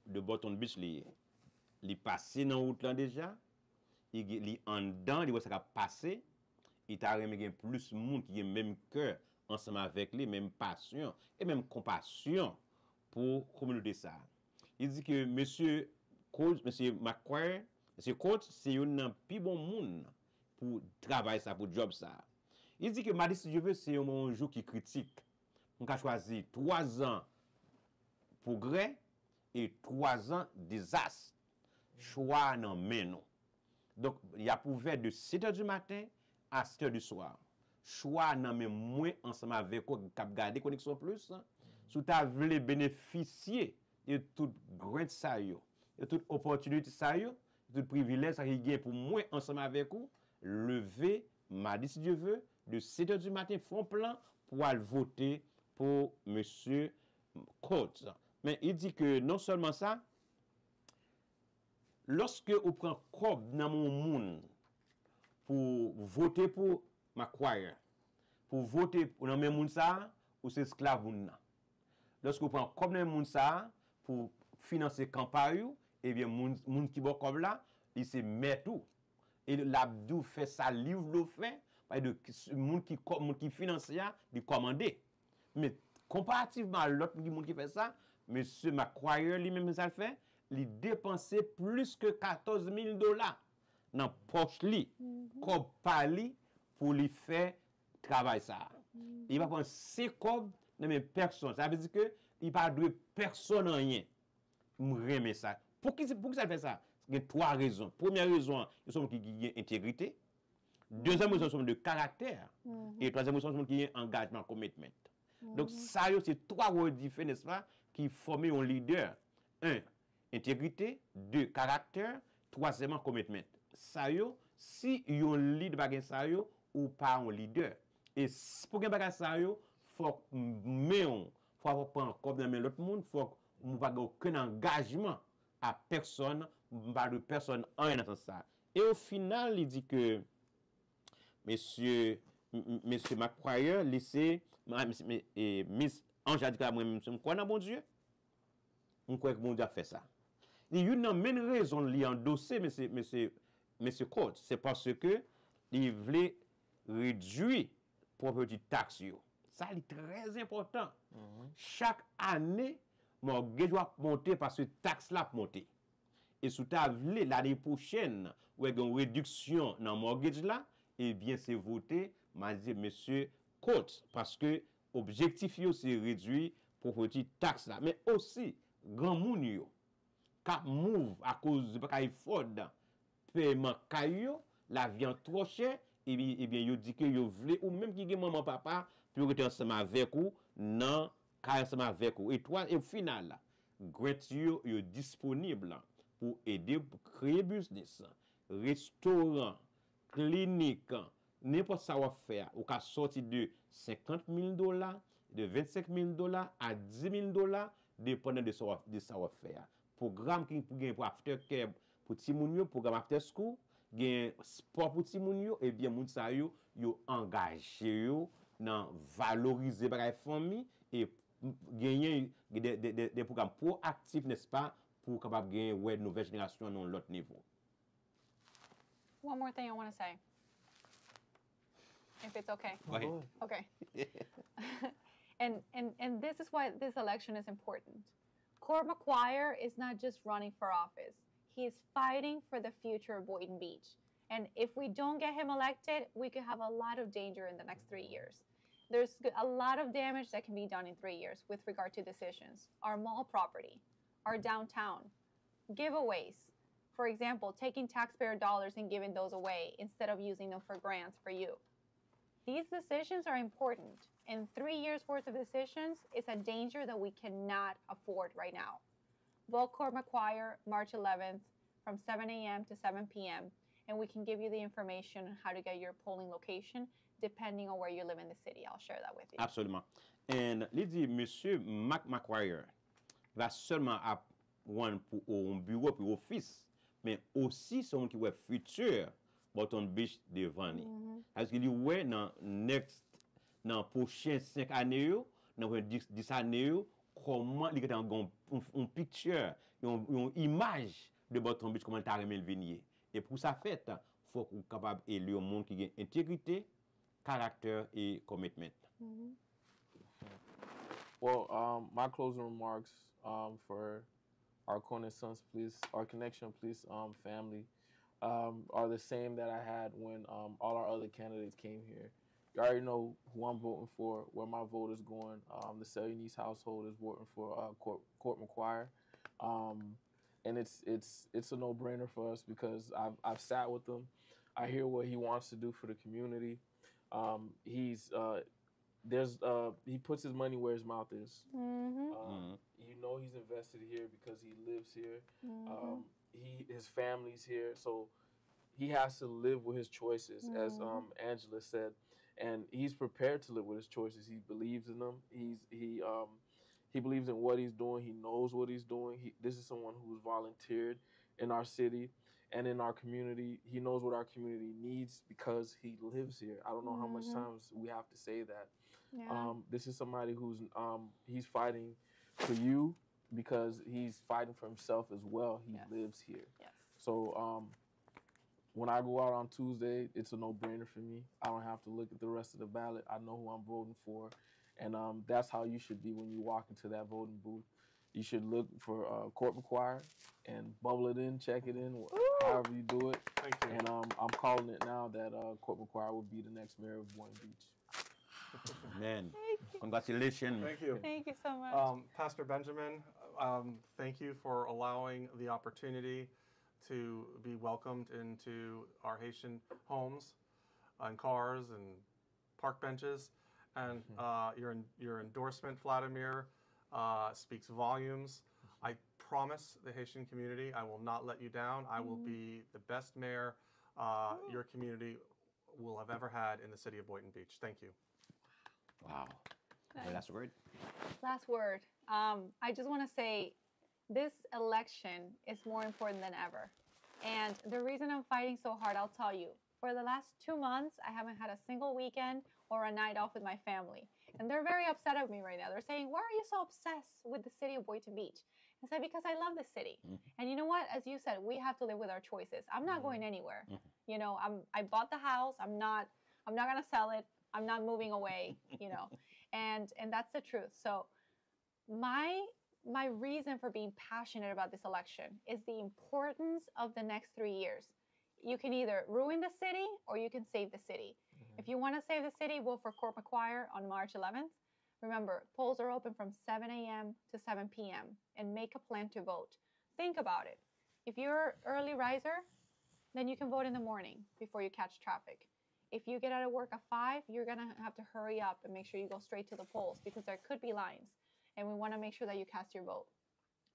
de Boston Beach, li passé dans route là déjà. Il en dedans, il voit ça qui a passé. Il t'a remis gen plus monde qui a même cœur ensemble avec lui, même passion et même compassion pour la communauté ça. Il dit que monsieur Coates, monsieur McQuarrie, monsieur Coates, c'est un plus bon monde pour travailler ça, pour job ça. Il dit que Madi, si je veux, c'est un jour qui critique. On a choisi 3 ans progrès et 3 ans désastre. Choix non mais non. Donc, il y a ouvert de 7h du matin à 7h du soir. Choix nan men moins ensemble avec vous qui garder Koneksyon plus. Si tu voulez bénéficier de toute grande ça yo, de toute opportunité ça yo, de tout privilège ça qui gagne pour moi ensemble avec vous, lever mardi si Dieu veut de 7h du matin font plan pour aller voter pour monsieur Coates. Mais il dit que non seulement ça, lorsque vous prenez cob dans mon monde pour voter pour McQuarrie, pour voter pour dans même monde ça, ou c'est esclave ou non. lorsque vous prenez comme les moun ça pour financer campagne, et bien moun qui bon comme là, il se met tout. Et l'abdou fait ça livre le fait, parce que moun qui finance ça, il commande. Mais comparativement à l'autre monde qui fait ça, monsieur McQuire lui-même ça le fait, il dépense plus que $14,000 dans poche li, comme pali pour lui faire travail ça. Il va prendre 5 cob dans mes personnes. Ça veut dire que il pas de personne en rien. M'aimer ça. Pour qui ça fait ça? Il y a 3 raisons. Première raison, ils sont qui ont intégrité. Deuxième raison, ils sont de caractère. Et troisième raison, ils sont qui ont engagement, commitment. Donc ça c'est 3 rôles différents, n'est-ce pas, qui forment un leader. 1, intégrité, 2, caractère, troisièmement, commitment. Ça si yon lead bagay ça ou pas un leader. Et pour gen bagay ça faut faut prendre comme dans l'autre monde, faut pas aucun engagement à personne, pas de personne en rien dans ça. Et au final, il dit que monsieur McQuire laissé Miss Ange a dit que moi je crois dans bon Dieu. On croit que bon Dieu a fait ça. Il y a une même raison de endosser monsieur Coates, c'est parce que il voulait réduire property tax. Ça est très important. Chaque année, mortgage doit monter parce que taxe là monter. Et si tu as voulu l'année prochaine, ou une réduction dans mortgage là, eh bien c'est voté, m'a dit monsieur Coates, parce que objectif c'est réduire property tax là, mais aussi grand moun yo cap move à cause de pas effort paiement caillou, la viande trop cher, et bien yo dit que yo vle ou même qui gen maman papa pour rester ensemble avec ou non ensemble avec ou. Et toi et au final là, grant yo disponible pour aider pour créer business, restaurant, clinique, n'importe ça va faire ou ka sorti de $50,000, de $25,000 à $10,000 dépendant de ça va faire. Programme qui pour aftercare pour ti moun yo, programme after school, gen sport pour ti moun yo, et bien moun sa yo engagé yo dans valoriser bagay famille et gagner des programmes proactifs, n'est-ce pas, pour capable gagner ouais nouvelle génération dans l'autre niveau. One more thing I want to say. If it's okay. Go ahead. Okay. and this is why this election is important. Court McQuire is not just running for office. He is fighting for the future of Boynton Beach. And if we don't get him elected, we could have a lot of danger in the next 3 years. There's a lot of damage that can be done in 3 years with regard to decisions. Our mall property, our downtown, giveaways. For example, taking taxpayer dollars and giving those away instead of using them for grants for you. These decisions are important. And 3 years worth of decisions is a danger that we cannot afford right now. Vote Court McQuire, March 11th, from 7 a.m. to 7 p.m. And we can give you the information on how to get your polling location, depending on where you live in the city. I'll share that with you. Absolument. And il dit, monsieur McQuire va seulement avoir un bureau pour office, mais aussi son qui est futur Boynton Beach devant lui. Parce qu'il dit, ouais, dans prochain 5 années, dans 10 années, comment il y a une picture, une image de Boynton Beach, comment il t'a remis le vignier. Et pour ça fait, il faut qu'on soit capable d'élire un monde qui a intégrité, caractère et commitment. Well, my closing remarks for our Koneksyon, please, our Koneksyon, please, family, are the same that I had when all our other candidates came here. You already know who I'm voting for, where my vote is going. The Selyanese household is voting for Court McQuire. And it's a no-brainer for us because I've sat with him. I hear what he wants to do for the community. He puts his money where his mouth is. You know he's invested here because he lives here. His family's here, so he has to live with his choices, as Angela said, and he's prepared to live with his choices. He believes in them. He believes in what he's doing. He knows what he's doing. This is someone who's volunteered in our city and in our community. He knows what our community needs because he lives here. I don't know how much times we have to say that. Yeah. This is somebody who's he's fighting for you because he's fighting for himself as well. He lives here. Yes. So when I go out on Tuesday, it's a no-brainer for me. I don't have to look at the rest of the ballot. I know who I'm voting for. And that's how you should be when you walk into that voting booth. You should look for court required and bubble it in, check it in, however you do it. Thank you. And I'm calling it now that court required will be the next mayor of Boynton Beach. Man, congratulations. Thank you. Thank you so much. Pastor Benjamin, thank you for allowing the opportunity to be welcomed into our Haitian homes and cars and park benches. And your endorsement, Vladimir, speaks volumes. I promise the Haitian community I will not let you down. I will be the best mayor your community will have ever had in the city of Boynton Beach. Thank you. Wow. Okay, last word? Last word. I just want to say this election is more important than ever. And the reason I'm fighting so hard, I'll tell you. For the last 2 months, I haven't had a single weekend or a night off with my family. And they're very upset at me right now. They're saying, why are you so obsessed with the city of Boynton Beach? I said, because I love the city. And you know what? As you said, we have to live with our choices. I'm not going anywhere. You know, I bought the house. I'm not going to sell it. I'm not moving away, you know. And that's the truth. So my reason for being passionate about this election is the importance of the next 3 years. You can either ruin the city or you can save the city. If you want to save the city, vote for Corp McQuire on March 11th. Remember, polls are open from 7 a.m. to 7 p.m. and make a plan to vote. Think about it. If you're an early riser, then you can vote in the morning before you catch traffic. If you get out of work at 5, you're going to have to hurry up and make sure you go straight to the polls because there could be lines. And we want to make sure that you cast your vote.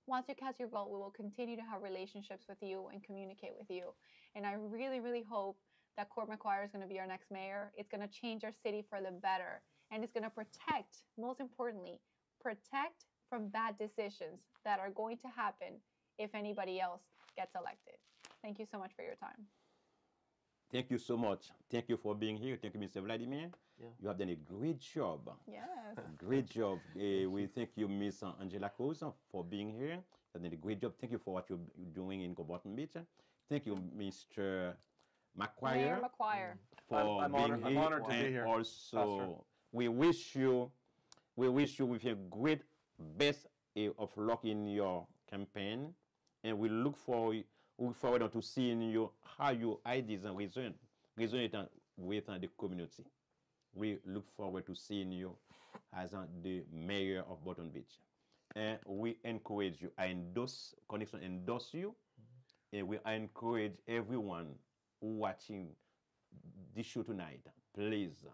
Once you cast your vote, we will continue to have relationships with you and communicate with you. And I really, really hope that Corp McQuire is going to be our next mayor. It's going to change our city for the better. And it's going to protect, most importantly, protect from bad decisions that are going to happen if anybody else gets elected. Thank you so much for your time. Thank you so much. Thank you for being here. Thank you, Mr. Vladimir. Yeah. You have done a great job. Yes. Great job. We thank you, Miss Angela Cruz, for being here. You have done a great job. Thank you for what you're doing in Boynton Beach. Thank you, Mr. McQuire. Mayor McQuire. For I'm being honored, here. I'm honored to and be here. Also, Pastor. we wish you with a great best of luck in your campaign, and we look forward to seeing you how your ideas resonate with the community. We look forward to seeing you as the mayor of Boynton Beach, and we encourage you. Koneksyon endorse you, and we encourage everyone watching this show tonight. Please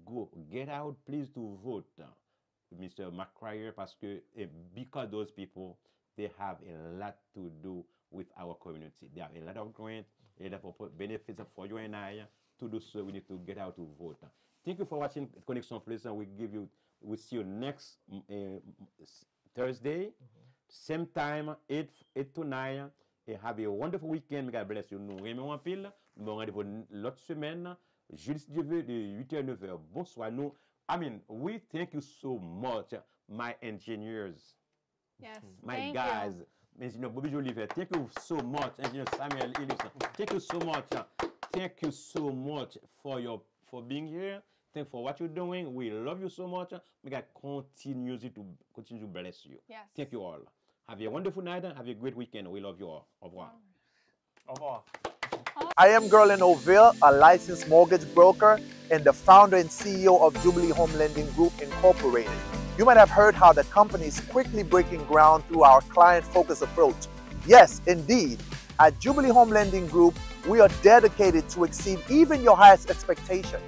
go get out. Please to vote, Mr. McQuire, because those people they have a lot to do with our community. They have a lot of grants, a lot of benefits for you and I. To do so, we need to get out to vote. Thank you for watching Koneksyon, please, and we'll see you next Thursday, same time, 8 to 9. Et have a wonderful weekend. God bless you. Nous Raymond en pile. Nous rendez-vous l'autre semaine. Jeudi, si Dieu veut, de 8h à 9h. Bonsoir. We thank you so much, my engineers. Yes. My guys. Engineer Bobby Jolivet. Thank you so much, Engineer Samuel Ellison. Thank you so much. Thank you so much for being here. Thank you for what you're doing. We love you so much. We got continue to bless you. Yes. Thank you all. Have a wonderful night and have a great weekend. We love you all. Au revoir. Au revoir. I am Gerlin O'Ville, a licensed mortgage broker and the founder and CEO of Jubilee Home Lending Group Incorporated. You might have heard how the company is quickly breaking ground through our client-focused approach. Yes, indeed. At Jubilee Home Lending Group, we are dedicated to exceed even your highest expectation.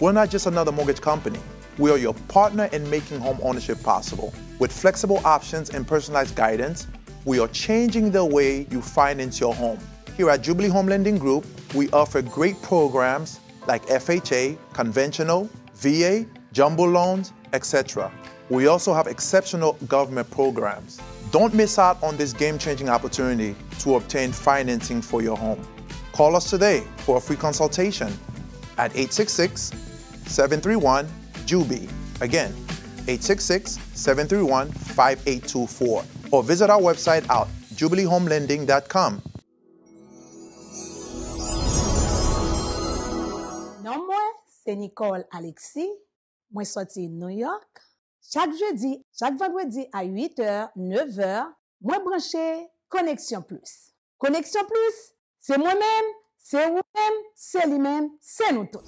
We're not just another mortgage company. We are your partner in making home ownership possible. With flexible options and personalized guidance, we are changing the way you finance your home. Here at Jubilee Home Lending Group, we offer great programs like FHA, conventional, VA, jumbo loans, etc. We also have exceptional government programs. Don't miss out on this game-changing opportunity to obtain financing for your home. Call us today for a free consultation at 866-731-JUBI. Again, 866-731-5824 or visit our website at jubileehomelending.com. Non, moi, c'est Nicole Alexis. Moi, sorti New York. Chaque jeudi, chaque vendredi à 8h, 9h, moi branché Koneksyon Plus. Koneksyon Plus, c'est moi-même, c'est vous-même, c'est lui-même, c'est nous tous.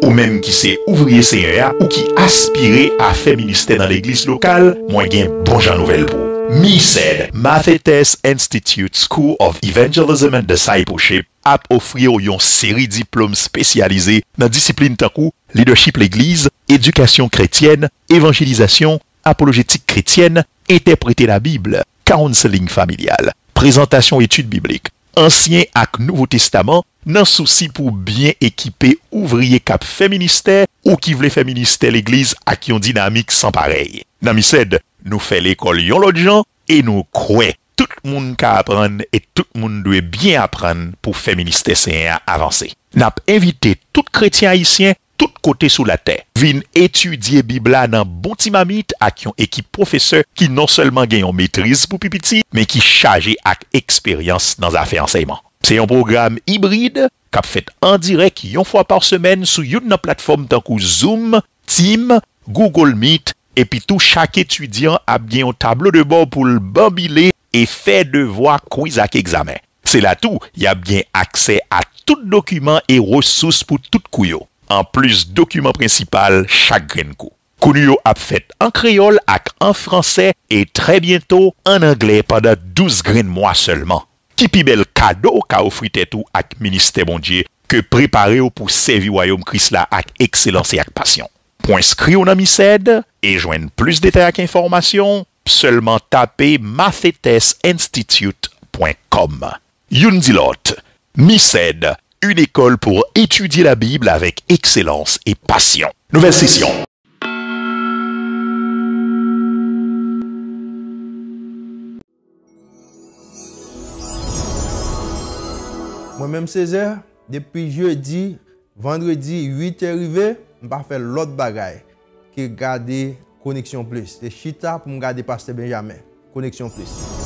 Ou même qui c'est ouvrier CEA ou qui aspire à faire ministère dans l'église locale, moi gen bon jan nouvelle pour. MISED, Connectez Institute School of Evangelism and Discipleship, a offrir une série de diplômes spécialisés dans disciplines tankou leadership l'église, éducation chrétienne, évangélisation, apologétique chrétienne, interpréter la Bible, counseling familial, présentation études bibliques, Ancien ak Nouveau Testament, nan souci pour bien équiper ouvrier cap fait ministère ou qui vle fait ministère l'église ak yon dynamique sans pareil. Nan MISED, nous fait l'école yon l'autre gens et nous croyons tout le monde ka apprendre et tout le monde doit bien apprendre pour faire ministère saint avancer. N'a invité tout chrétien haïtien tout côté sous la terre. Vin étudier Bibla dans bon timamite ak yon équipe professeur qui non seulement gagne yon maîtrise pour pipiti, mais qui chargé ak expérience dans affaires enseignement. C'est un programme hybride qu'a fait en direct une fois par semaine sur une plateforme tant que Zoom, Team, Google Meet, et puis tout chaque étudiant a bien un tableau de bord pour le bambiler et faire devoir quiz ak examen. C'est là tout, il y a bien accès à tout document et ressources pour tout couyo. En plus, document principal chaque grain coup. Kounuyo a fait en créole ak en français et très bientôt en anglais pendant 12 grains mois seulement. Qui pi bel cadeau qu'a offri tout ak ministère bon Dieu que préparer pour servir royaume Christ là ak excellence et ak passion. Pour inscrire dans MISED et joindre plus de détails ak information, seulement taper mathetesinstitute.com. Youn di lot, MISED, une école pour étudier la Bible avec excellence et passion. Nouvelle session. Moi-même, Césaire, depuis jeudi, vendredi, 8 h arrivé, je vais faire l'autre bagaille qui est garder Koneksyon Plus. C'est chita pour me garder Pasteur Benjamin. Koneksyon Plus.